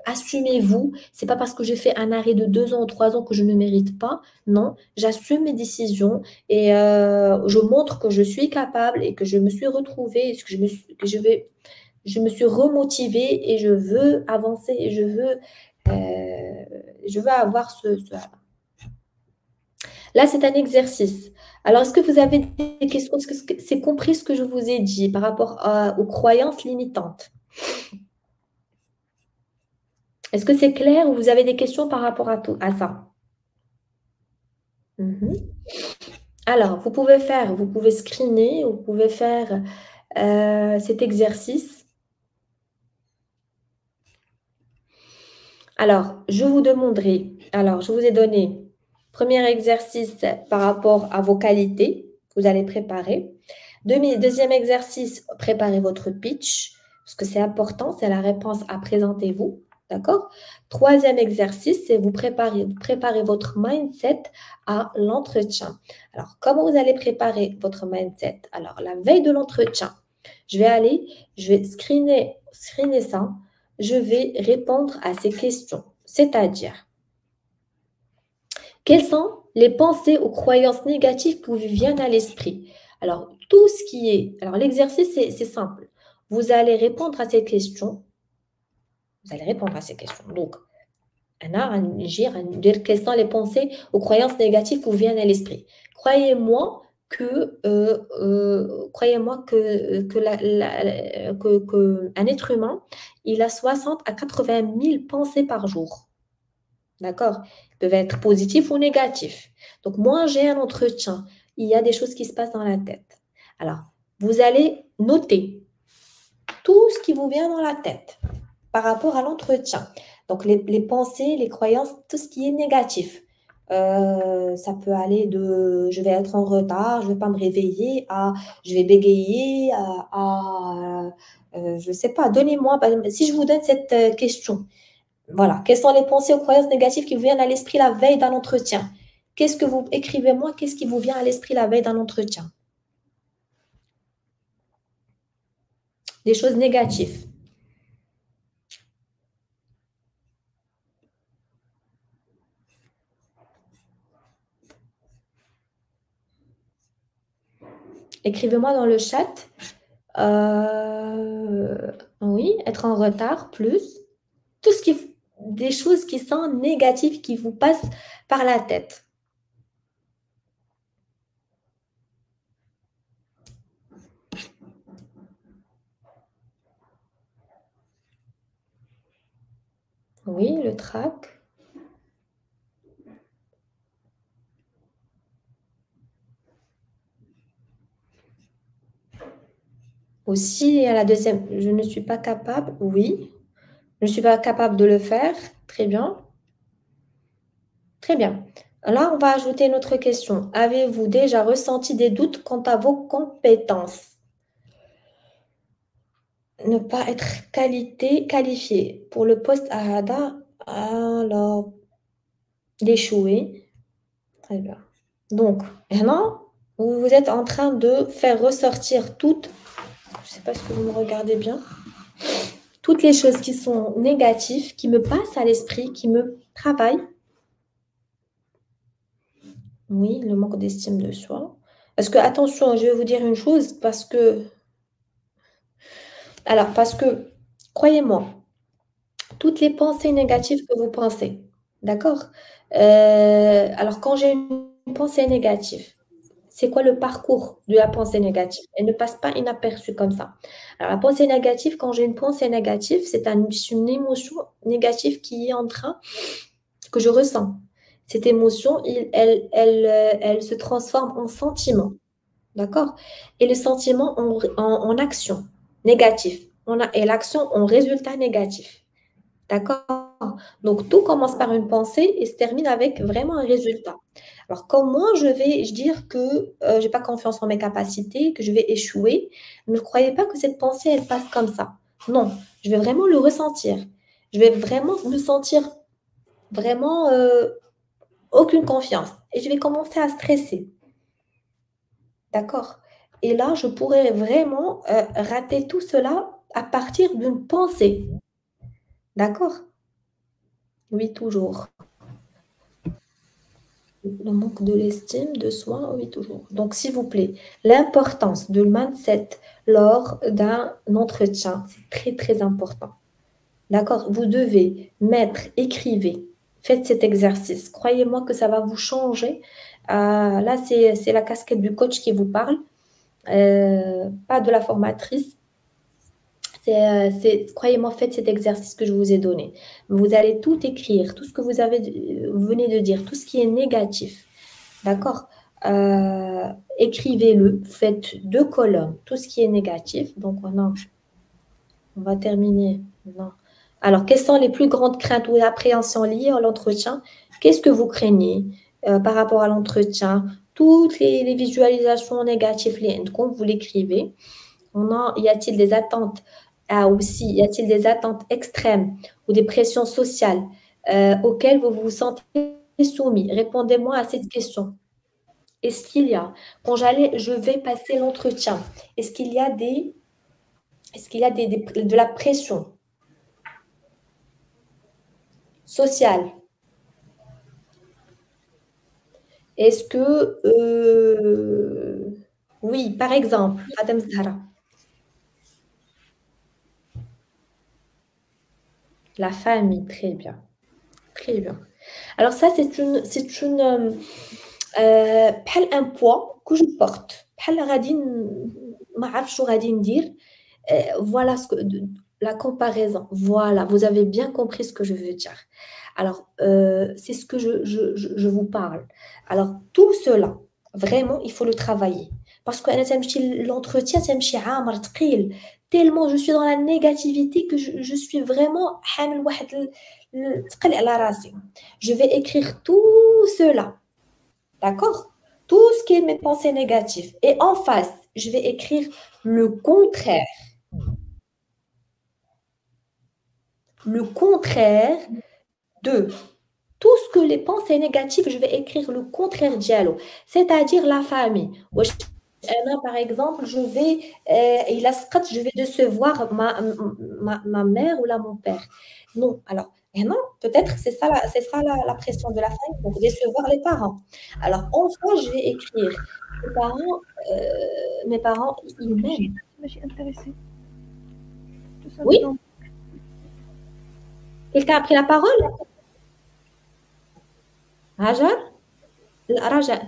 Assumez-vous. C'est pas parce que j'ai fait un arrêt de 2 ans ou 3 ans que je ne mérite pas. Non, j'assume mes décisions et je montre que je suis capable et que je me suis retrouvée, je me suis remotivée et je veux avancer et je veux avoir ce. Là, c'est un exercice. Alors, est-ce que vous avez des questions? Est-ce que c'est compris ce que je vous ai dit par rapport aux croyances limitantes? Est-ce que c'est clair ou vous avez des questions par rapport à ça? Mhm. Alors, vous pouvez screener, vous pouvez faire cet exercice. Alors, je vous ai donné premier exercice par rapport à vos qualités, vous allez préparer. Deuxième exercice, préparez votre pitch, parce que c'est important, c'est la réponse à présenter-vous. D'accord? Troisième exercice, c'est vous préparez votre mindset à l'entretien. Alors, comment vous allez préparer votre mindset? Alors, la veille de l'entretien, je vais screener ça. Je vais répondre à ces questions. C'est-à-dire, quelles sont les pensées ou croyances négatives qui vous viennent à l'esprit? Alors, tout ce qui est... Alors, l'exercice, c'est simple. Vous allez répondre à ces questions. Vous allez répondre à ces questions. Donc, quelles sont les pensées ou croyances négatives qui vous viennent à l'esprit? Croyez-moi qu'un être humain, il a 60 à 80 000 pensées par jour. D'accord? Ils peuvent être positifs ou négatifs. Donc, moi, j'ai un entretien. Il y a des choses qui se passent dans la tête. Alors, vous allez noter tout ce qui vous vient dans la tête par rapport à l'entretien. Donc, les pensées, les croyances, tout ce qui est négatif. Ça peut aller de je vais être en retard, je ne vais pas me réveiller, à je vais bégayer, je ne sais pas, donnez-moi, si je vous donne cette question, voilà, quelles sont les pensées ou croyances négatives qui vous viennent à l'esprit la veille d'un entretien? Écrivez-moi, qu'est-ce qui vous vient à l'esprit la veille d'un entretien? Des choses négatives. Écrivez-moi dans le chat. Oui, être en retard, plus. Des choses qui sont négatives qui vous passent par la tête. Oui, le trac. Aussi, à la deuxième, je ne suis pas capable. Oui, je ne suis pas capable de le faire. Très bien. Très bien. Là, on va ajouter une autre question. Avez-vous déjà ressenti des doutes quant à vos compétences? Ne pas être qualifié pour le poste à Hada, alors d'échouer. Très bien. Donc, maintenant, vous êtes en train de faire ressortir toutes, je ne sais pas si vous me regardez bien, toutes les choses qui sont négatives, qui me passent à l'esprit, qui me travaillent. Oui, le manque d'estime de soi. Parce que, attention, je vais vous dire une chose, parce que, croyez-moi, toutes les pensées négatives que vous pensez, d'accord? Alors, quand j'ai une pensée négative, c'est quoi le parcours de la pensée négative? Elle ne passe pas inaperçue comme ça. Alors, la pensée négative, quand j'ai une pensée négative, c'est une émotion négative qui est en train, que je ressens. Cette émotion, elle se transforme en sentiment, d'accord? Et le sentiment en action négative. Et l'action en résultat négatif. D'accord? Donc, tout commence par une pensée et se termine avec vraiment un résultat. Alors, comment je dire que je n'ai pas confiance en mes capacités, que je vais échouer? Ne croyez pas que cette pensée, elle passe comme ça. Non, je vais vraiment le ressentir. Je vais vraiment me sentir vraiment aucune confiance. Et je vais commencer à stresser. D'accord? Et là, je pourrais vraiment rater tout cela à partir d'une pensée. D'accord? Oui, toujours. Le manque de l'estime de soi, oui, toujours. Donc, s'il vous plaît, l'importance de le mindset lors d'un entretien, c'est très, très important. D'accord? Vous devez mettre, écrivez, faites cet exercice. Croyez-moi que ça va vous changer. Là, c'est la casquette du coach qui vous parle, pas de la formatrice. Croyez-moi, faites cet exercice que je vous ai donné. Vous allez tout écrire, tout ce que vous venez de dire, tout ce qui est négatif. D'accord? Écrivez-le, faites 2 colonnes, tout ce qui est négatif. Donc, maintenant, on va terminer. Non. Alors, quelles sont les plus grandes craintes ou appréhensions liées à l'entretien? Qu'est-ce que vous craignez par rapport à l'entretien? Toutes les visualisations négatives, quand vous l'écrivez, y a-t-il des attentes y a-t-il des attentes extrêmes ou des pressions sociales auxquelles vous vous sentez soumis? Répondez-moi à cette question. Est-ce qu'il y a, je vais passer l'entretien, est-ce qu'il y a de la pression sociale? Est-ce que, oui, par exemple, Madame Zahra, la famille, très bien, très bien. Alors ça, بحال un poids que je porte. بحال ما عرفتش شو غادي ندير. Voilà la comparaison. Voilà, vous avez bien compris ce que je veux dire. Alors, c'est ce que je vous parle. Alors, tout cela, vraiment, il faut le travailler. Parce que l'entretien, tellement je suis dans la négativité que je suis vraiment je vais écrire tout cela. D'accord? Tout ce qui est mes pensées négatives. Et en face, je vais écrire le contraire. Le contraire de tout ce que les pensées négatives, je vais écrire le contraire dialogue, c'est-à-dire la famille. Par exemple, je vais décevoir ma mère ou là, mon père. Non, alors, et non, peut-être c'est ça la pression de la famille, donc décevoir les parents. Alors, enfin, je vais écrire. Mes parents, ils m'aiment. Je suis intéressée, tout Oui, simplement. quelqu'un a pris la parole? Hajar? Raja.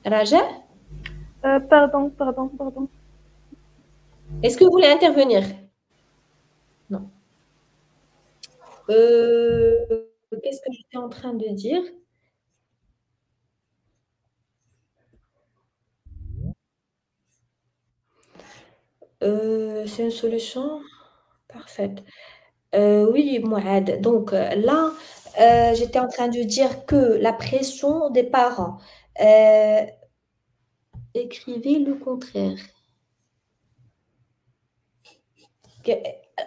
Raja? Pardon. Est-ce que vous voulez intervenir? Non. Qu'est-ce que j'étais en train de dire? C'est une solution parfaite. Oui, Mourad. Donc là, j'étais en train de dire que la pression des parents. Euh, Écrivez le contraire. Que-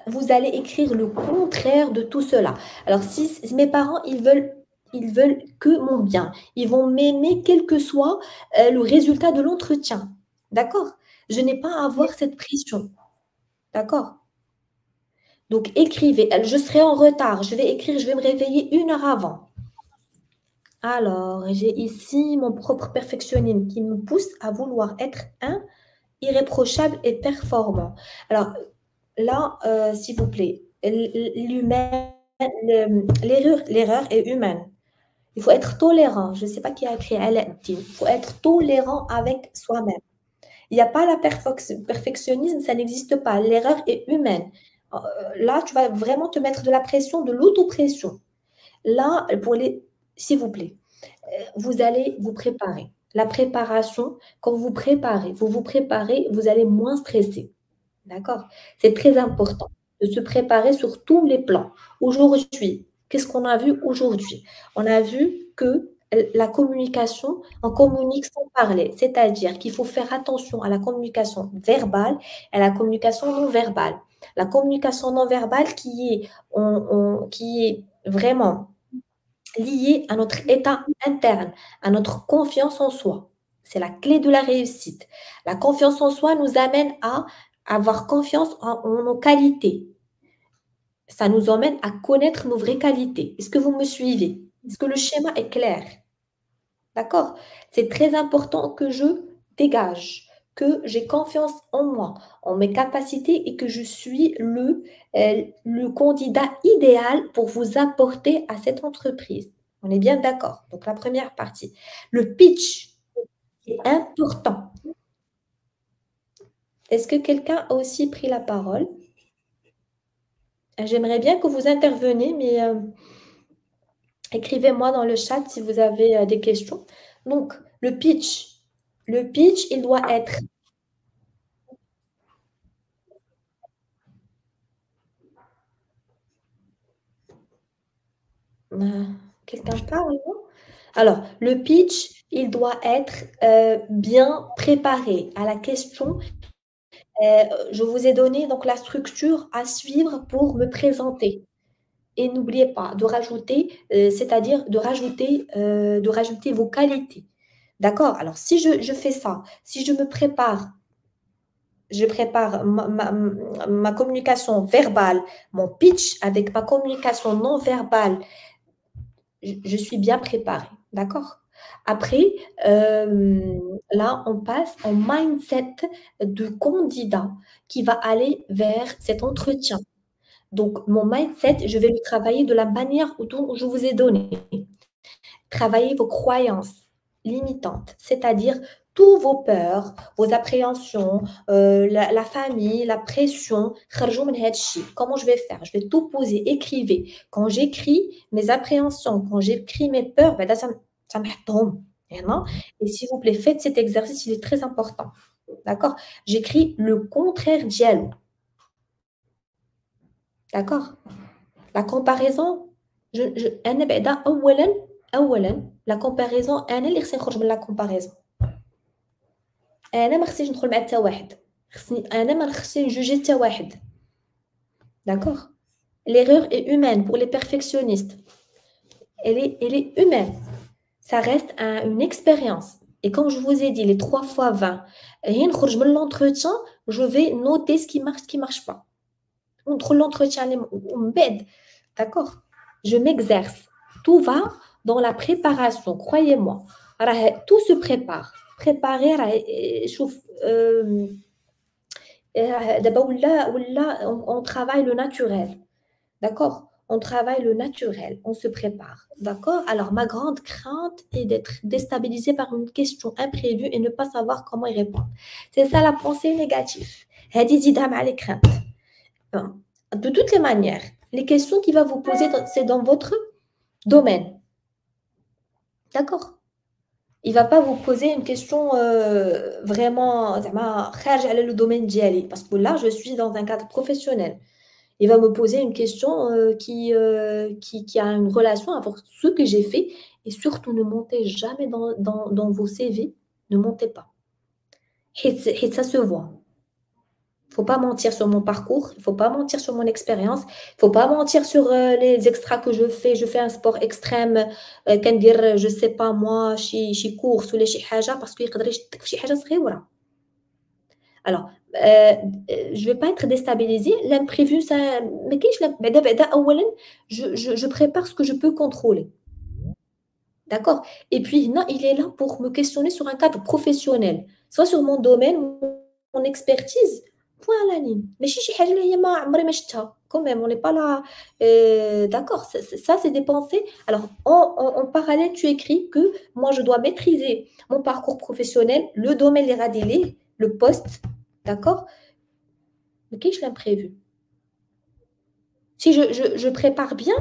Vous allez écrire le contraire de tout cela. Alors, si mes parents, ils veulent que mon bien. Ils vont m'aimer quel que soit le résultat de l'entretien. D'accord? Je n'ai pas à avoir cette pression. D'accord? Donc, écrivez. Je serai en retard. Je vais écrire, je vais me réveiller 1 heure avant. Alors, j'ai ici mon propre perfectionnisme qui me pousse à vouloir être un irréprochable et performant. Alors, là, s'il vous plaît, l'humain, l'erreur est humaine. Il faut être tolérant. Je ne sais pas qui a écrit Alain. Il faut être tolérant avec soi-même. Il n'y a pas la perfectionnisme, ça n'existe pas. L'erreur est humaine. Euh, Là, tu vas vraiment te mettre de la pression, de l'autopression. Là, s'il vous plaît, vous allez vous préparer. La préparation, quand vous vous préparez, vous allez moins stresser. D'accord? C'est très important de se préparer sur tous les plans. Aujourd'hui, qu'est-ce qu'on a vu aujourd'hui? On a vu que la communication, on communique sans parler, c'est-à-dire qu'il faut faire attention à la communication verbale et à la communication non verbale. La communication non verbale qui est vraiment liée à notre état interne, à notre confiance en soi. C'est la clé de la réussite. La confiance en soi nous amène à avoir confiance en nos qualités. Ça nous emmène à connaître nos vraies qualités. Est-ce que vous me suivez? Est-ce que le schéma est clair? D'accord? C'est très important que je dégage, que j'ai confiance en moi, en mes capacités et que je suis le candidat idéal pour vous apporter à cette entreprise. On est bien d'accord. Donc, la première partie. Le pitch est important. Est-ce que quelqu'un a aussi pris la parole? J'aimerais bien que vous interveniez, mais écrivez-moi dans le chat si vous avez des questions. Donc, le pitch. Le pitch, il doit être. Euh, Quelqu'un parle, non? Alors, le pitch, il doit être bien préparé à la question. Je vous ai donné donc la structure à suivre pour me présenter. Et n'oubliez pas de rajouter, c'est-à-dire de rajouter vos qualités. D'accord? Alors, si je fais ça, si je prépare ma communication verbale, mon pitch avec ma communication non verbale, je suis bien préparée. D'accord? Après, là, on passe en mindset de candidat qui va aller vers cet entretien. Donc, mon mindset, je vais le travailler de la manière dont je vous ai donné. Travaillez vos croyances limitantes, c'est-à-dire tous vos peurs, vos appréhensions, la famille, la pression. خرجوا من هاد الشيء. Comment je vais faire? Je vais tout poser, écrivez. Quand j'écris mes appréhensions, quand j'écris mes peurs, ben là, ça نحطهم هنا. Et s'il vous plaît, faites cet exercice, il est très important. D'accord? J'écris le contraire ديالو. D'accord? La comparaison, أنا بعدا أولًا la comparaison أنا اللي خصني نخرج من la comparaison. أنا ما خصنيش ندخل مع حتى واحد. أنا ما خصني نجوجي حتى واحد. D'accord? L'erreur est humaine pour les perfectionnistes. Elle est humaine. Ça reste une expérience. Et comme je vous ai dit, les 3 fois 20, هي نخرج من l'entretien, je vais noter ce qui marche pas. Entre l'entretien ومن بعد. D'accord? Je m'exerce. Tout va dans la préparation, croyez-moi. Tout se prépare. Préparer, شوف دابا on travaille le naturel. D'accord? On travaille le naturel, on se prépare. D'accord? Alors, ma grande crainte est d'être déstabilisée par une question imprévue et ne pas savoir comment y répondre. C'est ça la pensée négative. هذه زيدها مع les craintes. De toutes les manières, les questions qu'il va vous poser, c'est dans votre domaine. D'accord? Il ne va pas vous poser une question vraiment خارج على le domaine d'IALI, parce que là, je suis dans un cadre professionnel. Il va me poser une question qui a une relation avec ce que j'ai fait. Et surtout, ne montez jamais dans vos CV. Ne montez pas. Et ça se voit. Il ne faut pas mentir sur mon parcours. Il ne faut pas mentir sur mon expérience. Il ne faut pas mentir sur les extras que je fais. Je fais un sport extrême. Quand dire, je ne sais pas moi, chez course ou les chez haja, parce qu'il y a des haja صغيرة. Alors, je ne vais pas être déstabilisée. L'imprévu, ça, mais je prépare ce que je peux contrôler. D'accord? Et puis, non, il est là pour me questionner sur un cadre professionnel, soit sur mon domaine, mon expertise, point à la ligne. Mais si j'ai quand même, on n'est pas là. D'accord, ça c'est des pensées. Alors, en parallèle, tu écris que moi, je dois maîtriser mon parcours professionnel, le domaine, les radélés, le poste. D'accord? Mais qu'est-ce que l'imprévu? Si je prépare bien,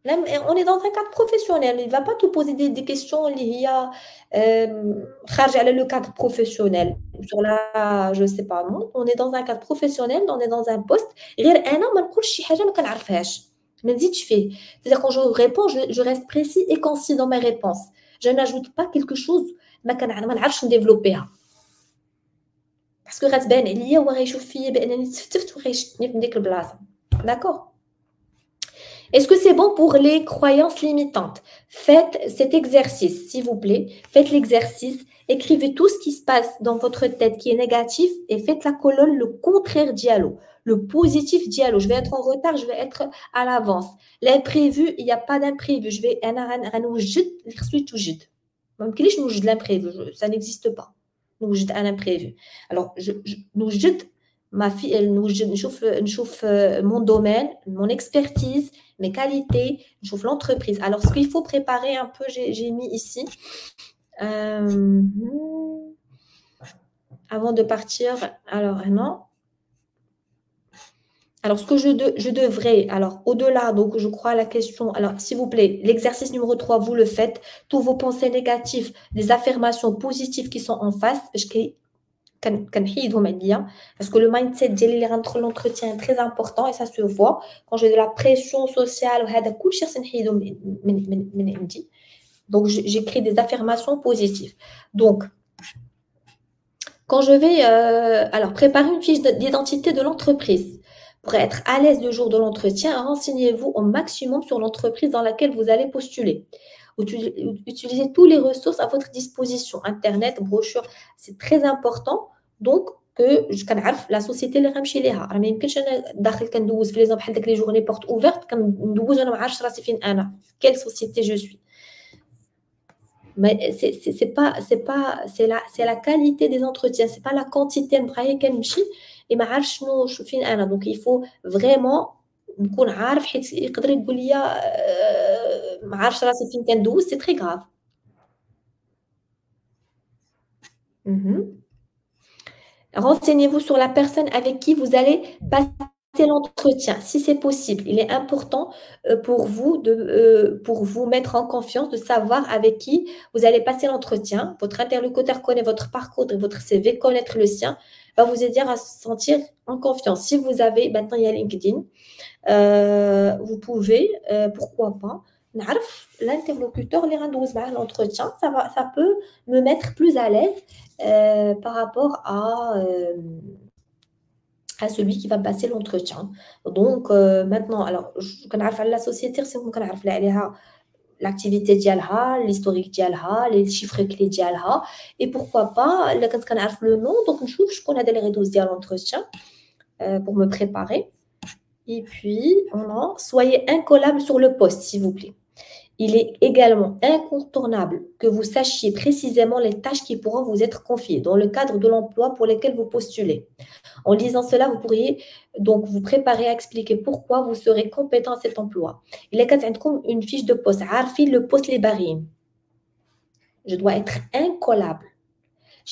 là, on est dans un cadre professionnel. Il ne va pas te poser des questions liées à le cadre professionnel. Sur la, je ne sais pas, non. On est dans un cadre professionnel, on est dans un poste. C'est-à-dire quand je réponds, je reste précis et concis dans mes réponses. Je n'ajoute pas quelque chose ما نعرفش نديفلوبيها. Parce que غتبان عليا هو غيشوف فيا بانني تفتفت وغيشدني في ديك البلاصه. D'accord? Est-ce que c'est bon pour les croyances limitantes? Faites cet exercice, s'il vous plaît. Faites l'exercice. Écrivez tout ce qui se passe dans votre tête qui est négatif et faites la colonne le contraire dialogue, le positif dialogue. Je vais être en retard, je vais être à l'avance. L'imprévu, il n'y a pas d'imprévu. Je vais l'imprévu, ça n'existe pas. نوجد un imprévu. Alors, نوجد ma fille, elle نشوف mon domaine, mon expertise, mes qualités, je trouve l'entreprise. Alors, ce qu'il faut préparer un peu, j'ai mis ici. Avant de partir, alors non. Alors, ce que je devrais, alors au-delà, donc je crois à la question, alors s'il vous plaît, l'exercice numéro 3, vous le faites, tous vos pensées négatives, des affirmations positives qui sont en face, parce que le mindset de l'entretien est très important et ça se voit quand j'ai de la pression sociale donc j'écris des affirmations positives. Donc quand je vais alors préparer une fiche d'identité de l'entreprise pour être à l'aise le jour de l'entretien, renseignez-vous au maximum sur l'entreprise dans laquelle vous allez postuler. Utilisez toutes les ressources à votre disposition, internet, brochure, c'est très important. Donc que je connais la société اللي غنمشي ليها راه ما يمكنش انا داخل كندوز في لي بحال داك لي جورني بورت اوفرت كندوز انا ما عارفش راسي فين انا quelle société je suis. Mais c'est la qualité des entretiens, c'est pas la quantité نبقى كنمشي et ما عارفش شنو فين انا. Donc il faut vraiment نكون عارف حيت يقدر يقول لي ما عارفش راسي فين كندوز, c'est très grave. Renseignez-vous sur la personne avec qui vous allez passer l'entretien, si c'est possible. Il est important pour vous mettre en confiance, de savoir avec qui vous allez passer l'entretien. Votre interlocuteur connaît votre parcours, votre CV, connaître le sien, va vous aider à se sentir en confiance. Si vous avez, maintenant il y a LinkedIn, vous pouvez, pourquoi pas, l'interlocuteur, l'entretien, ça peut me mettre plus à l'aise par rapport à celui qui va passer l'entretien. Donc, maintenant, alors, je connais la société, c'est l'activité dialha, l'historique dialha, les chiffres clés dialha, et pourquoi pas, quand on connaît le nom, donc je connais des rédous dial l'entretien pour me préparer. Et puis, soyez incollable sur le poste, s'il vous plaît. Il est également incontournable que vous sachiez précisément les tâches qui pourront vous être confiées dans le cadre de l'emploi pour lequel vous postulez. En lisant cela, vous pourriez donc vous préparer à expliquer pourquoi vous serez compétent à cet emploi. Il est comme une fiche de poste. Le poste les barines. Je dois être incollable.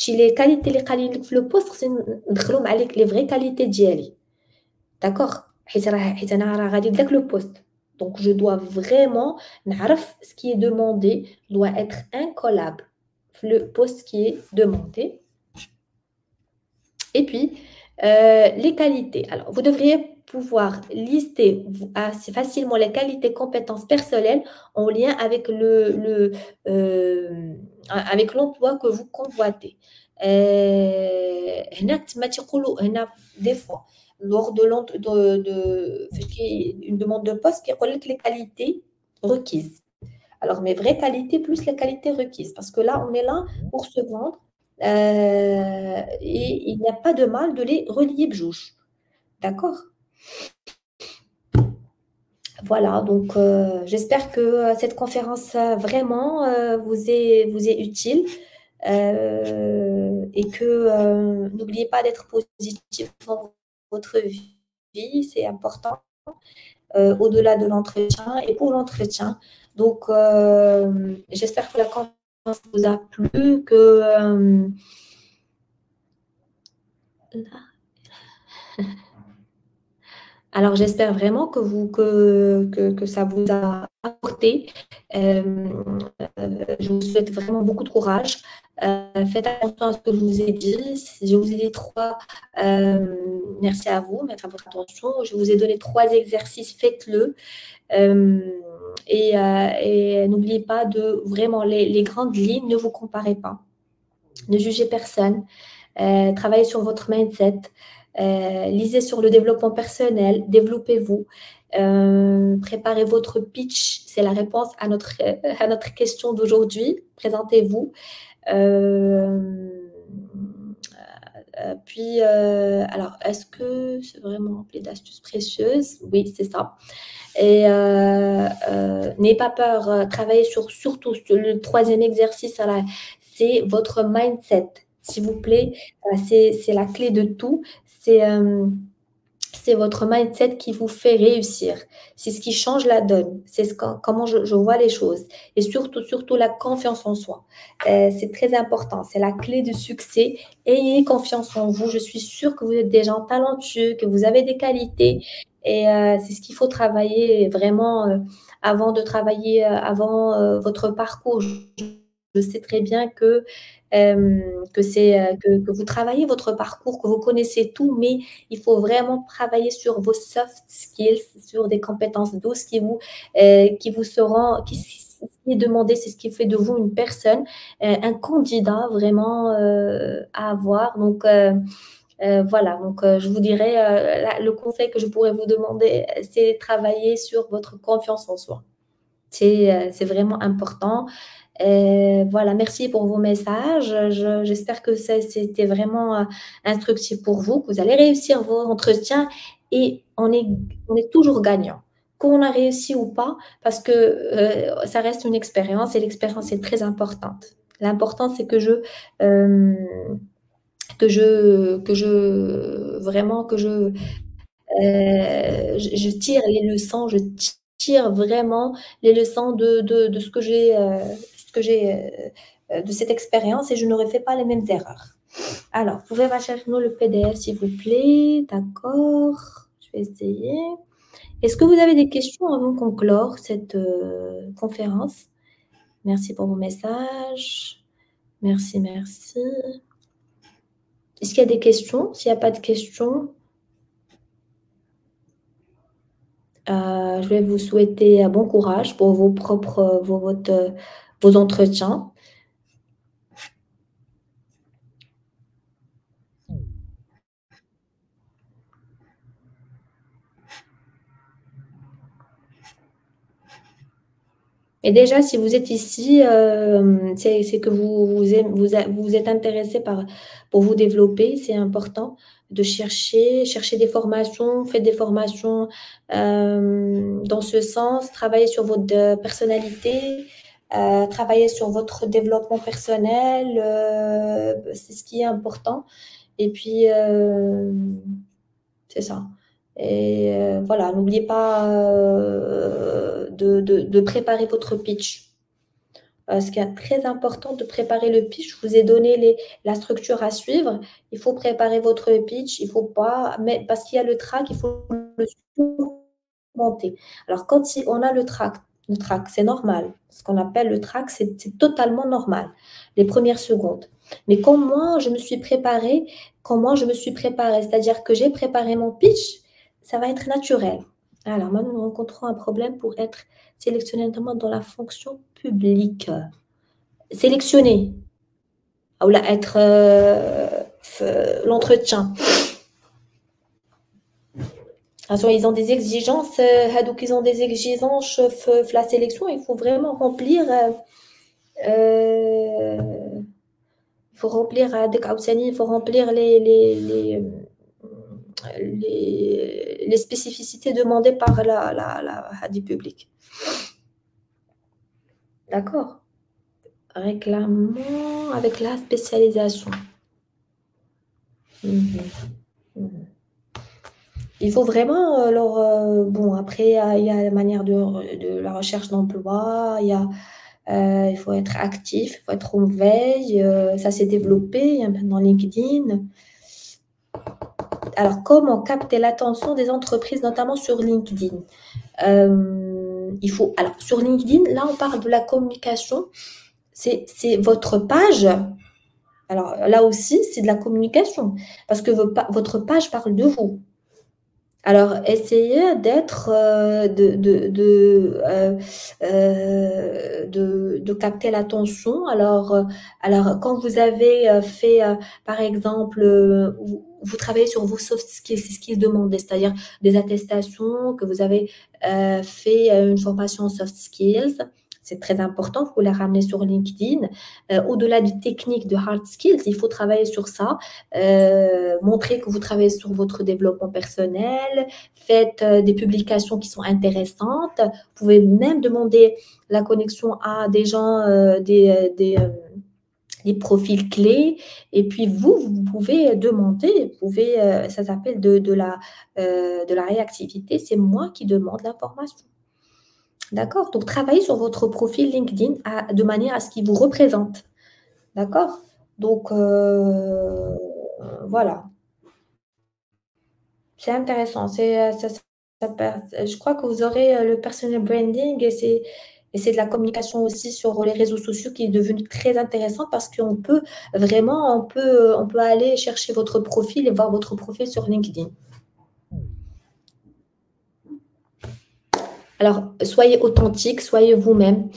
Chez les qualités le poste, c'est les vraies qualités d'IALI. D'accord? Le poste. Donc, je dois vraiment, ce qui est demandé doit être incollable. Le poste qui est demandé. Et puis, les qualités. Alors, vous devriez pouvoir lister assez facilement les qualités, compétences personnelles en lien avec avec l'emploi que vous convoitez. هنا تما تيقولوا هنا des fois lors une demande de poste يقول لك les qualités requises. Alors, mes vraies qualités plus les qualités requises. Parce que là, on est là pour se vendre. Et il n'y a pas de mal de les relier bjouch. D'accord? Voilà, donc j'espère que cette conférence vraiment vous est utile et que n'oubliez pas d'être positif dans votre vie, c'est important au-delà de l'entretien et pour l'entretien. Donc, j'espère que la conférence vous a plu, que alors j'espère vraiment que ça vous a apporté. Je vous souhaite vraiment beaucoup de courage. Faites attention à ce que je vous ai dit. Je vous ai dit merci à vous, merci à votre attention. Je vous ai donné 3 exercices, faites-le. Et n'oubliez pas de vraiment les grandes lignes, ne vous comparez pas. Ne jugez personne. Travaillez sur votre mindset. Lisez sur le développement personnel, développez-vous, préparez votre pitch, c'est la réponse à notre question d'aujourd'hui, présentez-vous. Puis, alors, est-ce que c'est vraiment rempli d'astuces précieuses? Oui, c'est ça. Et n'ayez pas peur, travaillez surtout sur le 3e exercice, c'est votre mindset. S'il vous plaît, c'est la clé de tout. C'est votre mindset qui vous fait réussir. C'est ce qui change la donne. C'est comment je vois les choses. Et surtout la confiance en soi. C'est très important. C'est la clé du succès. Ayez confiance en vous. Je suis sûre que vous êtes des gens talentueux, que vous avez des qualités. Et c'est ce qu'il faut travailler vraiment avant de travailler, avant votre parcours. Je sais très bien que vous travaillez votre parcours, que vous connaissez tout, mais il faut vraiment travailler sur vos soft skills, sur des compétences douces qui vous seront, qui est demandé, c'est ce qui fait de vous une personne, un candidat vraiment à avoir. Donc, voilà, donc je vous dirais, le conseil que je pourrais vous demander, c'est travailler sur votre confiance en soi. C'est vraiment important. Voilà, merci pour vos messages. J'espère que c'était vraiment instructif pour vous, que vous allez réussir vos entretiens et on est toujours gagnant. Qu'on a réussi ou pas, parce que ça reste une expérience et l'expérience est très importante. L'important, c'est que je tire les leçons, je tire vraiment les leçons de ce que j'ai de cette expérience et je ne refais pas les mêmes erreurs. Alors, vous pouvez rechercher-nous le PDF s'il vous plaît. D'accord, je vais essayer. Est-ce que vous avez des questions avant qu'on clore cette conférence? Merci pour vos messages. Merci, merci. Est-ce qu'il y a des questions? S'il n'y a pas de questions, je vais vous souhaiter bon courage pour vos entretiens. Et déjà, si vous êtes ici, c'est que vous êtes intéressé pour vous développer. C'est important de chercher des formations, faites des formations dans ce sens, travaillez sur votre personnalité, travaillez sur votre développement personnel, c'est ce qui est important. Et puis, c'est ça. Et voilà, n'oubliez pas de préparer votre pitch. Ce qui est très important de préparer le pitch. Je vous ai donné la structure à suivre. Il faut préparer votre pitch. Il faut pas, mais parce qu'il y a le track, il faut le surmonter. Alors, quand on a le track, c'est normal. Ce qu'on appelle le track, c'est totalement normal. Les premières secondes. Mais quand moi, je me suis préparée, c'est-à-dire que j'ai préparé mon pitch, ça va être naturel. Alors, moi, nous rencontrons un problème pour être sélectionné notamment dans la fonction publique. Sélectionné, ou là, être l'entretien. Alors, ils ont des exigences, donc ils ont des exigences la sélection, il faut vraiment remplir. Il faut remplir il faut remplir les spécificités demandées par la Hadi public. D'accord. Réclamant avec la spécialisation. Il faut vraiment bon, après, il y a la manière de la recherche d'emploi, il faut être actif, il faut être en veille, ça s'est développé dans LinkedIn. Alors, comment capter l'attention des entreprises, notamment sur LinkedIn? Alors, sur LinkedIn, là, on parle de la communication. C'est votre page. Alors, là aussi, c'est de la communication parce que votre page parle de vous. Alors, essayez d'être, de capter l'attention. Alors, quand vous avez fait, par exemple, vous travaillez sur vos soft skills, c'est ce qui est demandé, c'est-à-dire des attestations, que vous avez fait une formation en soft skills. C'est très important, vous la ramener sur LinkedIn. Au-delà des techniques de hard skills, il faut travailler sur ça. Montrer que vous travaillez sur votre développement personnel, faites des publications qui sont intéressantes. Vous pouvez même demander la connexion à des gens, des profils clés. Et puis vous pouvez demander, ça s'appelle de la réactivité. C'est moi qui demande l'information. D'accord? Donc, travaillez sur votre profil LinkedIn de manière à ce qu'il vous représente. D'accord? Donc, voilà. C'est intéressant. Je crois que vous aurez le personal branding et c'est de la communication aussi sur les réseaux sociaux qui est devenu très intéressant parce qu'on peut vraiment, on peut aller chercher votre profil et voir votre profil sur LinkedIn. Alors, soyez authentique, soyez vous-même,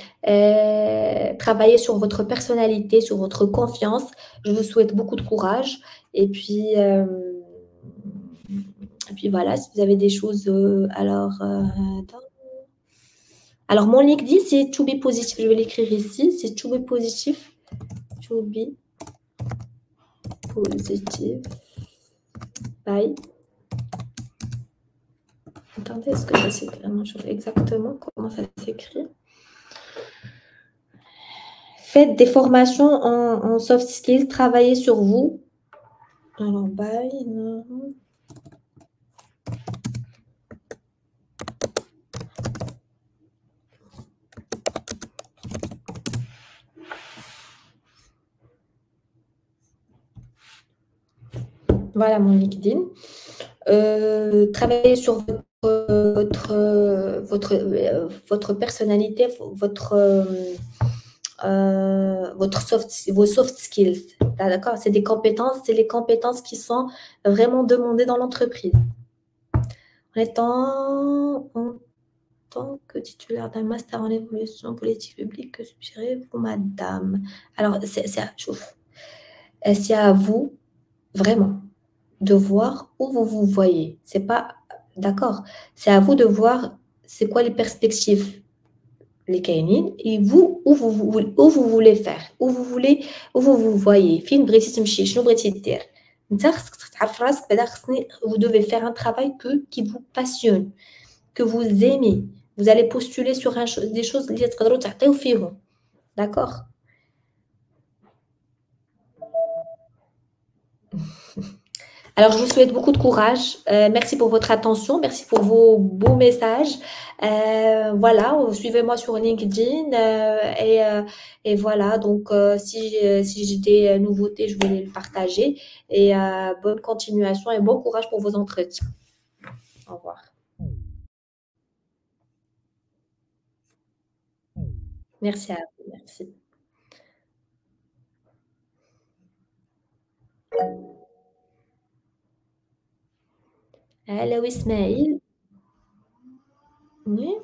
travaillez sur votre personnalité, sur votre confiance. Je vous souhaite beaucoup de courage. Et puis voilà, si vous avez des choses, alors mon LinkedIn, c'est To Be Positive. Je vais l'écrire ici. C'est To Be Positive. To Be Positive. Bye. Attendez, est-ce que ça s'écrit exactement comment ça s'écrit? Faites des formations en soft skills, travaillez sur vous. Alors, bye. Non. Voilà mon LinkedIn. Travaillez sur votre personnalité, vos soft skills. D'accord? C'est des compétences, c'est les compétences qui sont vraiment demandées dans l'entreprise. En tant que titulaire d'un master en évolution politique publique, que suggérez-vous, madame? Alors, c'est à vous, vraiment, de voir où vous vous voyez. C'est pas d'accord. C'est à vous de voir c'est quoi les perspectives, les canines, et vous où vous voulez faire, où vous vous voyez. Fin بغيتي تمشي, شنو بغيتي دير. انت خصك تعرف راسك بعدا vous devez faire un travail qui vous passionne, que vous aimez. Vous allez postuler sur des choses اللي تقدروا تعطيو فيهم. D'accord? Alors, je vous souhaite beaucoup de courage. Merci pour votre attention. Merci pour vos beaux messages. Voilà, suivez-moi sur LinkedIn. Et voilà, donc si j'ai des nouveautés, je vais les partager. Et bonne continuation et bon courage pour vos entretiens. Au revoir. Merci à vous. Merci. Hello Ismaël. Oui.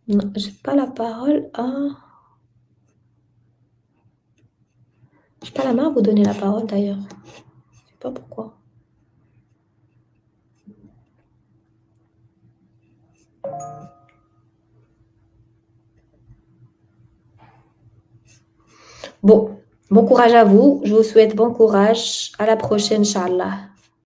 Non, j'ai pas la parole. Ah, j'ai pas la main à vous donner la parole d'ailleurs. Je sais pas pourquoi. Bon, bon courage à vous. Je vous souhaite bon courage. À la prochaine, Inch'Allah.